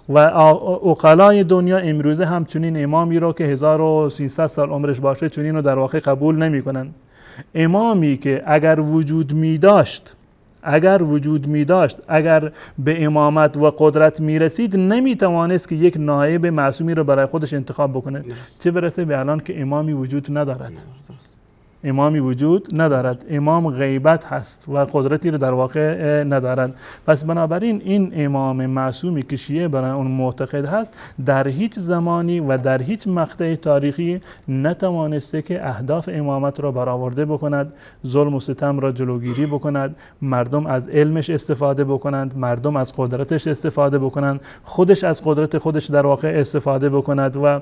و عقلای دنیا امروزه هم چنین امامی رو که 1300 سال عمرش باشه چنین رو در واقع قبول نمی کنند. امامی که اگر وجود می داشت، اگر به امامت و قدرت میرسید، نمیتوانست که یک نایب معصومی رو برای خودش انتخاب بکنه. چه برسه به الان که امامی وجود ندارد. امامی وجود ندارد، امام غیبت هست و قدرتی رو در واقع ندارد. پس بنابراین این امام معصومی که شیعه برای اون معتقد هست در هیچ زمانی و در هیچ مقطع تاریخی نتوانسته که اهداف امامت را برآورده بکند، ظلم و ستم را جلوگیری بکند، مردم از علمش استفاده بکنند، مردم از قدرتش استفاده بکنند، خودش از قدرت خودش در واقع استفاده بکند و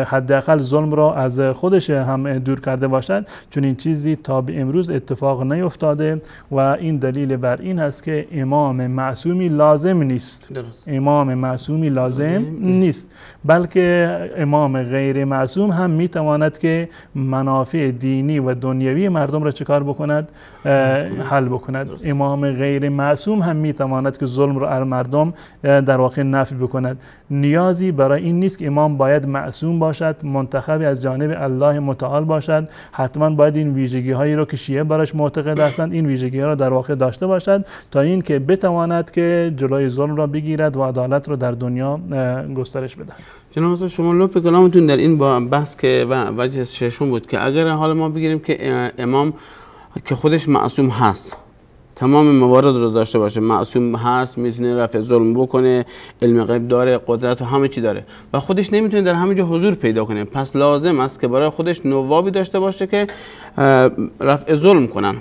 حداقل ظلم را از خودش هم دور کرده باشد. چون این چیزی تا به امروز اتفاق نیفتاده و این دلیل بر این هست که امام معصومی لازم نیست. امام معصومی لازم نیست، بلکه امام غیر معصوم هم میتواند که منافع دینی و دنیوی مردم را چکار بکند؟ حل بکند. امام غیر معصوم هم میتواند که ظلم را از مردم در واقع نفی بکند. نیازی برای این نیست که امام باید معصوم باشد، منتخب از جانب الله متعال باشد. حتما باید این ویژگی هایی رو که شیعه براش معتقد هستند این ویژگی ها را در واقع داشته باشد تا این که بتواند که جلوی ظلم را بگیرد و عدالت را در دنیا گسترش بدهد. جناب شما لطف کلامتون در این بحث که وجه ششم بود که اگر حالا ما بگیریم که امام که خودش معصوم هست، تمام موارد رو داشته باشه، معصوم هست، میتونه رفع ظلم بکنه، علم غیب داره، قدرت و همه چی داره و خودش نمیتونه در همه جا حضور پیدا کنه، پس لازم است که برای خودش نوابی داشته باشه که رفع ظلم کنن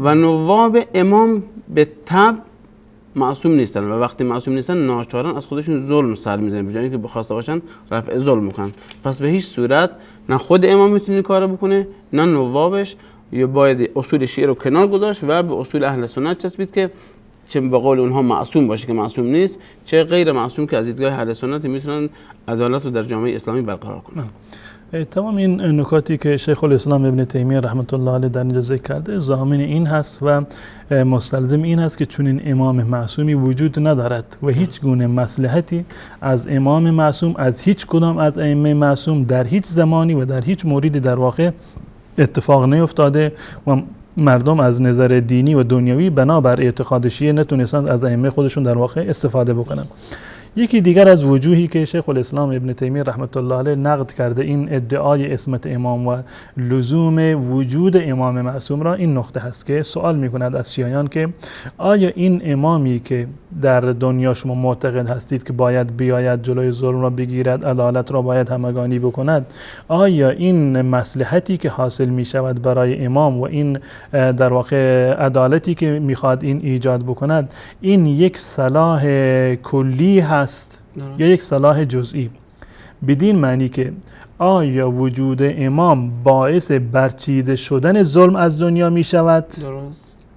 و نواب امام به طبع معصوم نیستن و وقتی معصوم نیستن ناچارن از خودشون ظلم سر میزنن به جای اینکه بخواسته باشن رفع ظلم کنن. پس به هیچ صورت نه خود امام میتونه کارو بکنه نه نوابش، یا باید اصول شیعه رو کنار گذاشت و به اصول اهل سنت چسبید که چه به قول اونها معصوم باشه که معصوم نیست، چه غیر معصوم که از دیدگاه اهل سنت میتونن عدالت رو در جامعه اسلامی برقرار کنن. تمام این نکاتی که شیخ الاسلام ابن تیمیه رحمت الله علیه در اینجا ذکر کرده ضامن این هست و مستلزم این هست که چون این امام معصومی وجود ندارد و هیچ گونه مصلحتی از امام معصوم از هیچ کدام از ائمه معصوم در هیچ زمانی و در هیچ موردی در واقع اتفاق نیفتاده و مردم از نظر دینی و دنیوی بنابر اعتقاد شیعه نتونستند از ائمه خودشون در واقع استفاده بکنن. یکی دیگر از وجوهی که شیخ الاسلام ابن تیمیه رحمت الله علیه نقد کرده این ادعای اسمت امام و لزوم وجود امام معصوم را این نقطه هست که سوال میکند از شیعیان که آیا این امامی که در دنیا شما معتقد هستید که باید بیاید جلوی ظلم را بگیرد، عدالت را باید همگانی بکند، آیا این مصلحتی که حاصل می شود برای امام و این در واقع عدالتی که میخواد این ایجاد بکند این یک صلاح کلی هست هست یا یک صلاح جزئی، بدین معنی که آیا وجود امام باعث برچیده شدن ظلم از دنیا می شود؟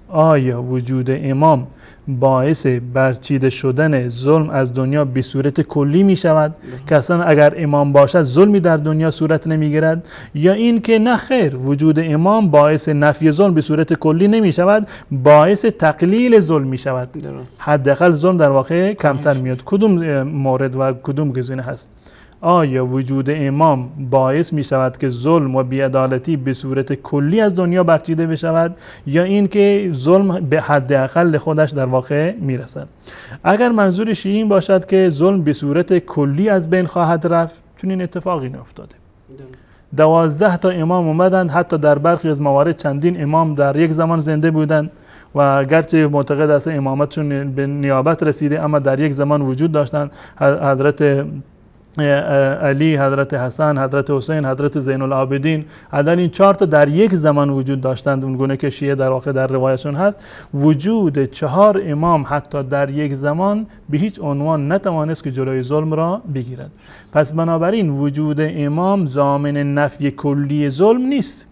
آیا وجود امام باعث برچیده شدن ظلم از دنیا به صورت کلی می شود که اصلا اگر امام باشد ظلمی در دنیا صورت نمی گیرد، یا این که نه خیر، وجود امام باعث نفی ظلم به صورت کلی نمی شود، باعث تقلیل ظلم می شود، حداقل ظلم در واقع کمتر میاد. کدوم مورد و کدوم گزینه هست؟ آیا وجود امام باعث می شود که ظلم و بی‌عدالتی به صورت کلی از دنیا برچیده بشود، یا این که ظلم به حد اقل خودش در واقع می رسد؟ اگر منظورش این باشد که ظلم به صورت کلی از بین خواهد رفت، چون این اتفاقی نیفتاده. 12 تا امام اومدند، حتی در برخی از موارد چندین امام در یک زمان زنده بودند و گرچه معتقد است امامتشون به نیابت رسیده، اما در یک زمان وجود داشتند. حضرت علی، حضرت حسن، حضرت حسین، حضرت زین العابدین، عدل این 4 تا در یک زمان وجود داشتند، اونگونه که شیعه در واقع در روایشون هست. وجود 4 امام حتی در یک زمان به هیچ عنوان نتوانست که جلوی ظلم را بگیرد. پس بنابراین وجود امام ضامن نفی کلی ظلم نیست،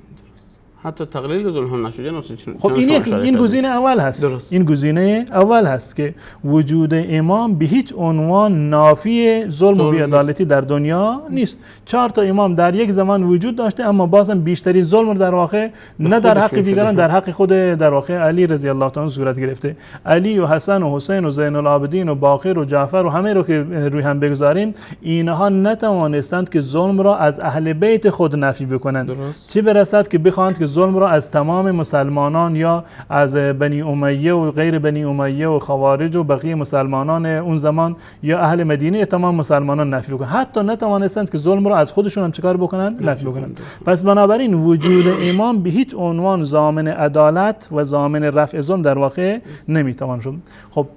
حتی تقلیل ظلم هم نشده. خب این گزینه اول هست. درست. این گزینه اول هست که وجود امام به هیچ عنوان نافی ظلم و بی‌عدالتی در دنیا نیست. 4 تا امام در یک زمان وجود داشته، اما بازم بیشتری ظلم رو در واقع نه در حق دیگران، در حق خود در واقع علی رضی الله تعالی صورت گرفته. علی و حسن و حسین و زین العابدین و باقر و جعفر و همه رو که روی هم بگذاریم، اینها نتوانستند که ظلم را از اهل بیت خود نفی بکنند. چه برسد که بخواند که ظلم را از تمام مسلمانان یا از بنی امیه و غیر بنی امیه و خوارج و بقیه مسلمانان اون زمان یا اهل مدینه تمام مسلمانان نفی بکنند. حتی نتوانستند که ظلم را از خودشون هم چیکار بکنند؟ نفی بکنند. پس بنابراین وجود امام به هیچ عنوان ضامن عدالت و ضامن رفع ظلم در واقع نمیتوان شد. خب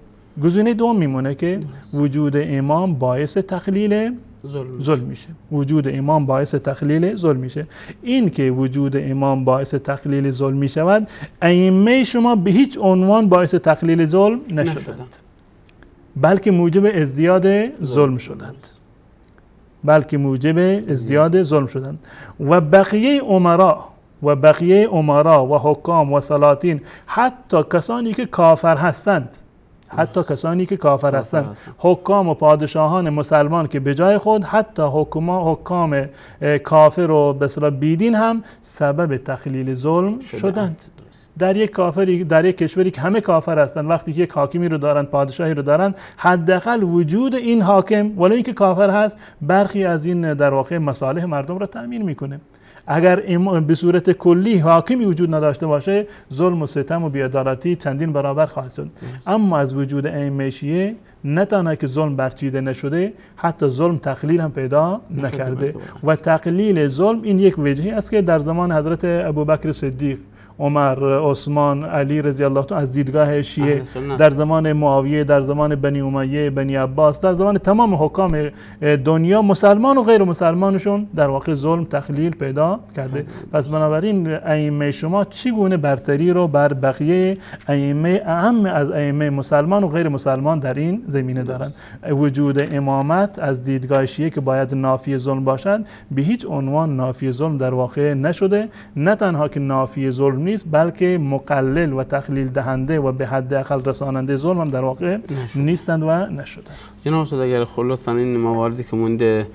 گزینه دوم میمونه که وجود امام باعث تقلیل ظلم میشه. وجود امام باعث تقلیل ظلم میشه. این که وجود امام باعث تقلیل ظلم میشود، ائمه شما به هیچ عنوان باعث تقلیل ظلم نشدند، بلکه موجب ازدیاد ظلم شدند. و بقیه امرا و حکام و سلاطین، حتی کسانی که کافر هستند، حکام و پادشاهان مسلمان که به جای خود حتی حکام کافر و به اصطلاح بیدین هم سبب تقلیل ظلم شدند. در یک کشوری که همه کافر هستند، وقتی که یک حاکمی رو دارند، پادشاهی رو دارند، حداقل وجود این حاکم ولو اینکه کافر هست برخی از این در واقع مصالح مردم را تأمین میکنه. اگر به صورت کلی حاکمی وجود نداشته باشه، ظلم و ستم و بی‌عدالتی چندین برابر خواهد شد. اما از وجود ائمه شیعه نه تنها که ظلم برچیده نشده، حتی ظلم تقلیل هم پیدا نکرده. و تقلیل ظلم این یک وجهی است که در زمان حضرت ابوبکر صدیق، عمر، عثمان، علی رضی الله عنهم از دیدگاه شیعه، در زمان معاویه، در زمان بنی امیه، بنی عباس، در زمان تمام حکام دنیا، مسلمان و غیر مسلمانشون در واقع ظلم تقلیل پیدا کرده. پس بنابراین ائمه شما چگونه برتری رو بر بقیه ائمه اعم از ائمه مسلمان و غیر مسلمان در این زمینه دارند؟ وجود امامت از دیدگاه شیعه که باید نافی ظلم باشد، به هیچ عنوان نافی ظلم در واقع نشده. نه تنها که نافی ظلم نیست، بلکه مقلل و تقلیل دهنده و به حد اقل رساننده ظلم هم در واقع نیستند و نشدند. جناب استاد اگر لطفاً این مواردی که مونده،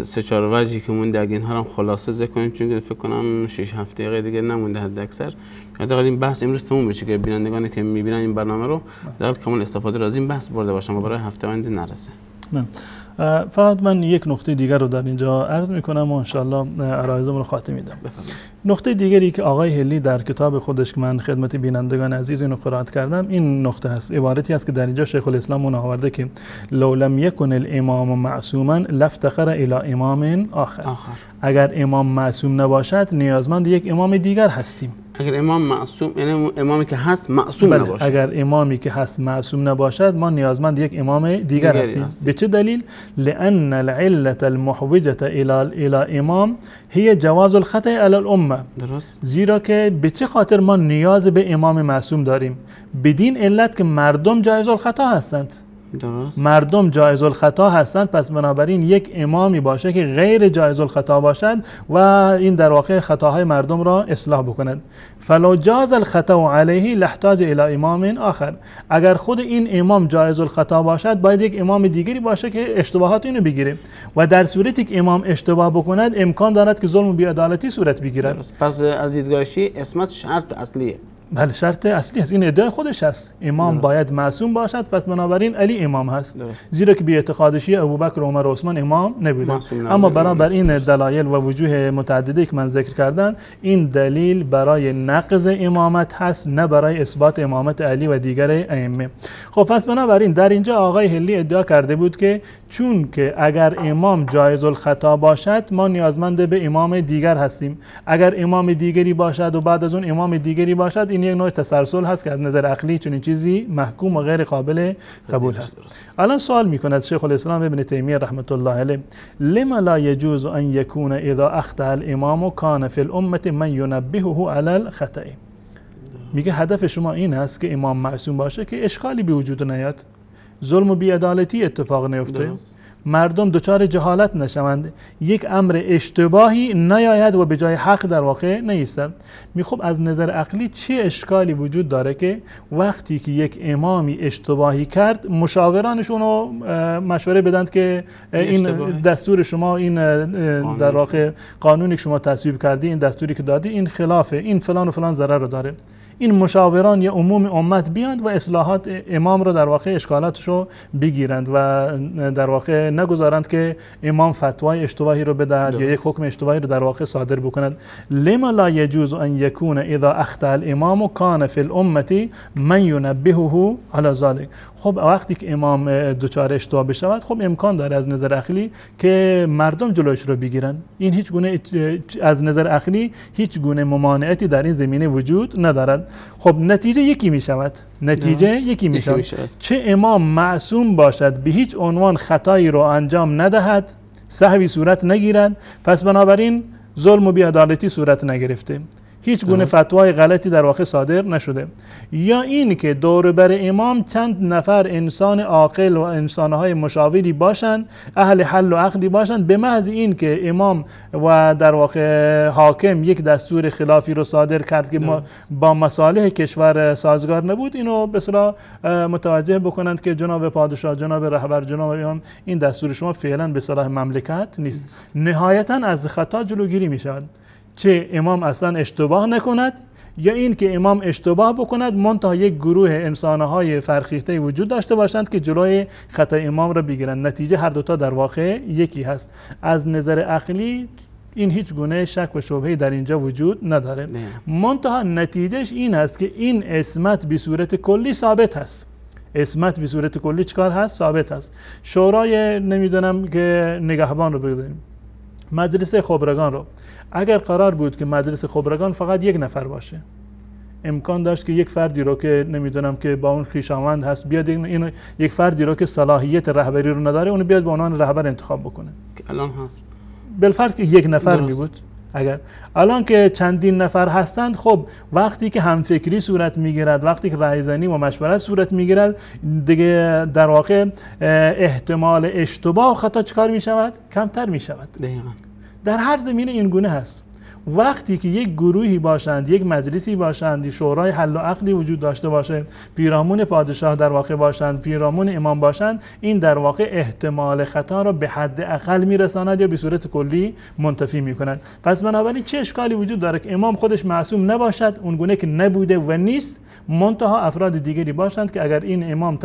3-4 وجهی که مونده، اگه اینها رو خلاصه ذکر کنیم، چون فکر کنم 6-7 دقیقه دیگه نمونده حد اکثر. حداقل این بحث امروز تموم بشه که بینندگانی که میبینن این برنامه رو در کامل استفاده را از این بحث برده باشن و برای هفته آینده نرسه. فقط من یک نکته دیگر رو در اینجا عرض میکنم و انشاءالله عرایزم رو خاتمه میدم. نکته دیگری که آقای هلی در کتاب خودش که من خدمت بینندگان عزیز اینو قرائت کردم، این نکته هست، عبارتی است که در اینجا شیخ الاسلام اون آورده که لو لم یکن الامام معصوما لافتقر الی امام آخر. اگر امام معصوم نباشد نیازمند یک امام دیگر هستیم. اگر امام معصوم، یعنی امامی که هست معصوم نباشد. اگر امامی که هست معصوم نباشد، ما نیازمند یک امام دیگر هستیم. به چه دلیل؟ لان العلة المحوجة الى امام هي جواز الخطأ علی الامه. درست. زیرا که به چه خاطر ما نیاز به امام معصوم داریم؟ بدین علت که مردم جایز الخطا هستند. درست. مردم جایز الخطا هستند، پس بنابراین یک امامی باشه که غیر جایز الخطا باشد و این در واقع خطاهای مردم را اصلاح بکند. فلو جاز الخطا علیه لاحتاج الی امام آخر. اگر خود این امام جایز الخطا باشد باید یک امام دیگری باشه که اشتباهات اینو بگیره و در صورتی که امام اشتباه بکند امکان دارد که ظلم و بی‌عدالتی صورت بگیرد. پس از دیدگاه شیعه اسمت شرط اصلیه. بله شرط اصلی هست، این ادعای خودش هست، امام درست. باید معصوم باشد، پس بنابراین علی امام هست. درست. زیرا که به اعتقاد شیعه ابوبکر و عمر و عثمان امام نبودند. اما بنابر این دلایل و وجوه متعددی که من ذکر کردم، این دلیل برای نقض امامت هست نه برای اثبات امامت علی و دیگر ائمه. خب پس بنابراین در اینجا آقای هلی ادعا کرده بود که چون که اگر امام جایز الخطا باشد ما نیازمند به امام دیگر هستیم، اگر امام دیگری باشد و بعد از اون امام دیگری باشد این یک نوع تسلسل هست که از نظر عقلی چنین چیزی محکوم و غیر قابل قبول هست. الان سوال میکند شیخ الاسلام ابن تیمیه رحمت الله علیه لما لا يجوز ان يكون اذا اخطأ الامام كان في الامه من ينبهه على الخطأ. میگه هدف شما این است که امام معصوم باشه که اشکالی به وجود نیاد، ظلم و بی‌عدالتی اتفاق نیفته، مردم دچار جهالت نشوند، یک امر اشتباهی نیاید و به جای حق در واقع نیستند. میخوب از نظر عقلی چه اشکالی وجود داره که وقتی که یک امامی اشتباهی کرد مشاورانشون رو مشوره بدند که این دستور شما، این در واقع قانونی که شما تصویب کردی، این دستوری که دادی این خلافه، این فلان و فلان ضرر رو داره. این مشاوران یا عموم امت بیاند و اصلاحات امام رو در واقع اشکالاتش رو بگیرند و در واقع نگذارند که امام فتوای اشتباهی رو بدهد یا یک حکم اشتباهی رو در واقع صادر بکند. لما لا يجوز ان يكون اذا اخطأ الامام كان في الامه من ينبهه على ذلك. خب وقتی که امام دچار اشتباه بشود خب امکان داره از نظر عقلی که مردم جلوش رو بگیرن. این هیچ گونه از نظر عقلی هیچ گونه ممانعتی در این زمینه وجود ندارد. خب نتیجه یکی می شود، یکی می شود. چه امام معصوم باشد به هیچ عنوان خطایی رو انجام ندهد، سهوی صورت نگیرد، پس بنابراین ظلم و بی‌عدالتی صورت نگرفته، هیچ گونه فتوای غلطی در واقع صادر نشده. یا این که دور بر امام چند نفر انسان عاقل و انسانهای مشاوری باشند، اهل حل و عقدی باشند، به محض این که امام و در واقع حاکم یک دستور خلافی رو صادر کرد که با مصالح کشور سازگار نبود، اینو به اصطلاح متوجه بکنند که جناب پادشاه، جناب رهبر، جناب امام، این دستور شما فعلا به صلاح مملکت نیست. نهایتا از خطا جلوگیری می شود، چه امام اصلا اشتباه نکند یا این که امام اشتباه بکند منتها یک گروه انسانهای فرخیخته وجود داشته باشند که جلوی خطا امام را بگیرند. نتیجه هر دوتا در واقع یکی هست. از نظر عقلی این هیچ گونه شک و شبهه‌ای در اینجا وجود نداره. منتها نتیجهش این است که این عصمت به صورت کلی ثابت هست. عصمت به صورت کلی چکار هست؟ ثابت هست. شورای نمیدونم که نگهبان رو بگذاریم، مجلس خبرگان رو، اگر قرار بود که مجلس خبرگان فقط یک نفر باشه، امکان داشت که یک فردی رو که نمیدونم که با اون خویشاوند هست بیاد اینو یک فردی رو که صلاحیت رهبری رو نداره اونو بیاد به عنوان رهبر انتخاب بکنه که الان هست. بالفرض که یک نفر می بود. اگر الان که چندین نفر هستند، خب وقتی که همفکری صورت میگیرد، وقتی که رایزنی و مشورت صورت میگیرد، دیگه در واقع احتمال اشتباه و خطا چکار میشود؟ کمتر میشود. در هر زمینه این گونه هست. وقتی که یک گروهی باشند، یک مجلسی باشند، شورای حل و عقدی وجود داشته باشه، پیرامون پادشاه در واقع باشند، پیرامون امام باشند، این در واقع احتمال خطا را به حد اقل میرساند یا به صورت کلی منتفی میکند. پس بنابراین چه اشکالی وجود داره که امام خودش معصوم نباشد، اون گونه که نبوده و نیست، منتها افراد دیگری باشند که اگر این امام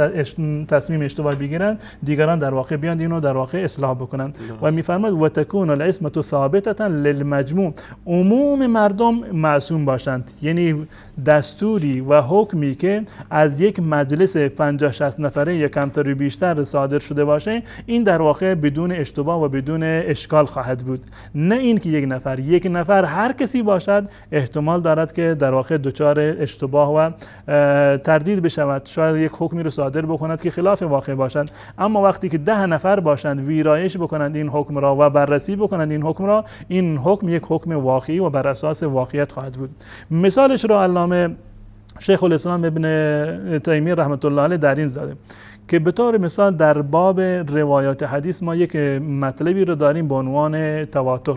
تصمیم اشتباه بگیرند، دیگران در واقع بیان اینو در واقع اصلاح بکنند. و میفرماید و تکون العصمة ثابتة للمجموع، عموم مردم معصوم باشند، یعنی دستوری و حکمی که از یک مجلس 50-60 نفره یا کمتر و بیشتر صادر شده باشه، این در واقع بدون اشتباه و بدون اشکال خواهد بود. نه این که یک نفر هر کسی باشد احتمال دارد که در واقع دچار اشتباه و تردید بشود، شاید یک حکمی رو صادر بکند که خلاف واقع باشد. اما وقتی که 10 نفر باشند ویرایش بکنند این حکم را و بررسی بکنند این حکم را، این حکم یک حکم واقعی و بر اساس واقعیت خواهد بود. مثالش رو علامه شیخ الاسلام ابن تیمیه رحمت الله علیه در این داده که به طور مثال در باب روایات حدیث ما یک مطلبی رو داریم به عنوان تواتر.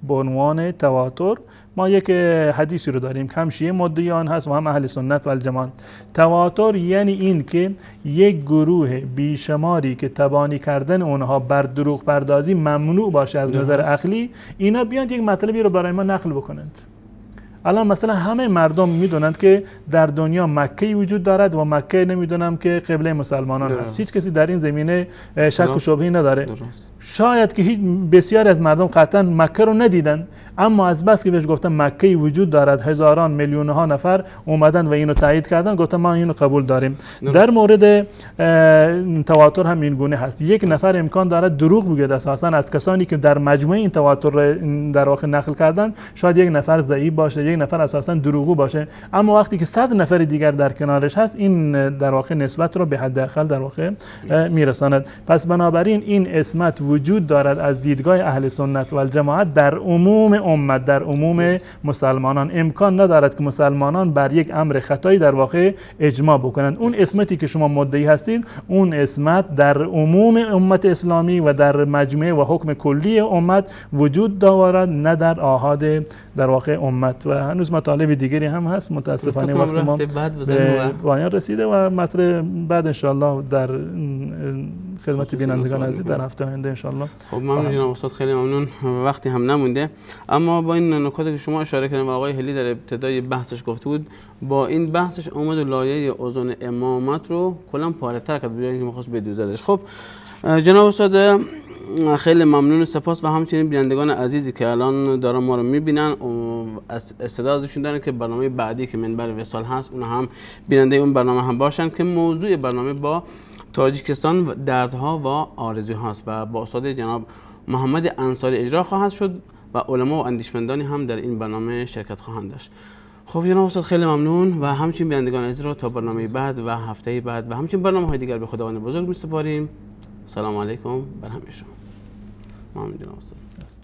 به عنوان تواتر ما یک حدیثی رو داریم که هم شیعه مدعیان هست و هم اهل سنت و الجماعت. تواتر یعنی این که یک گروه بیشماری که تبانی کردن اونها بر دروغ پردازی ممنوع باشه از نظر عقلی، اینا بیان یک مطلبی رو برای ما نقل بکنند. الان مثلا همه مردم میدونند که در دنیا مکه وجود دارد و مکه نمیدونم که قبله مسلمانان هست. هیچ کسی در این زمینه شک و شبهه‌ای نداره. شاید که بسیاری از مردم قطعا مکه رو ندیدن، اما از بس که بهش گفتن مکه وجود دارد، هزاران میلیون ها نفر اومدن و اینو تایید کردن، گفتن ما اینو قبول داریم. در مورد تواتر هم این گونه هست. یک نفر امکان دارد دروغ بگه اساسا از کسانی که در مجموعه این تواتر در واقع نقل کردن، شاید یک نفر ضعیف باشه، یک نفر اساسا دروغگو باشه، اما وقتی که 100 نفر دیگر در کنارش هست، این در واقع نسبت رو به حداقل در واقع میرساند. پس بنابراین این عصمت وجود دارد از دیدگاه اهل سنت و الجماعت در عموم امت، در عموم مسلمانان. امکان ندارد که مسلمانان بر یک امر خطایی در واقع اجماع بکنند. اون عصمتی که شما مدعی هستید، اون عصمت در عموم امت اسلامی و در مجموعه و حکم کلی امت وجود دارد، نه در آحاد در واقع امت. و هنوز مطالب دیگری هم هست، متاسفانه وقت ما به پایان رسیده و مطلب بعد انشاءالله در خدمت بینندگان عزیز در هفته آینده انشاءالله. خب ممنون جناب استاد، خیلی ممنون. وقتی هم نمونده، اما با این نکاتی که شما اشاره کردین و آقای هلی در ابتدای بحثش گفته بود، با این بحثش اومد و لایه اذن امامت رو کلا پاره‌تر کرد، بجای اینکه می‌خواست بدوزدش. خب جناب استاد خیلی ممنون و سپاس، و همچنین بینندگان عزیزی که الان دارن ما رو میبینن و استعداد ازشون دارن که برنامه بعدی که منبر وصال هست اون هم بیننده اون برنامه هم باشن، که موضوع برنامه با تاجیکستان دردها و آرزوها هست و با استاد جناب محمد انصاری اجرا خواهد شد و علما و اندیشمندانی هم در این برنامه شرکت خواهند داشت. خب جناب استاد خیلی ممنون و همچنین بینندگان عزیز رو تا برنامه بعد و هفته بعد و همچنین برنامه‌های دیگر به خداوند بزرگ می‌سپاریم. سلام علیکم بر همه شما. ممنون جناب استاد.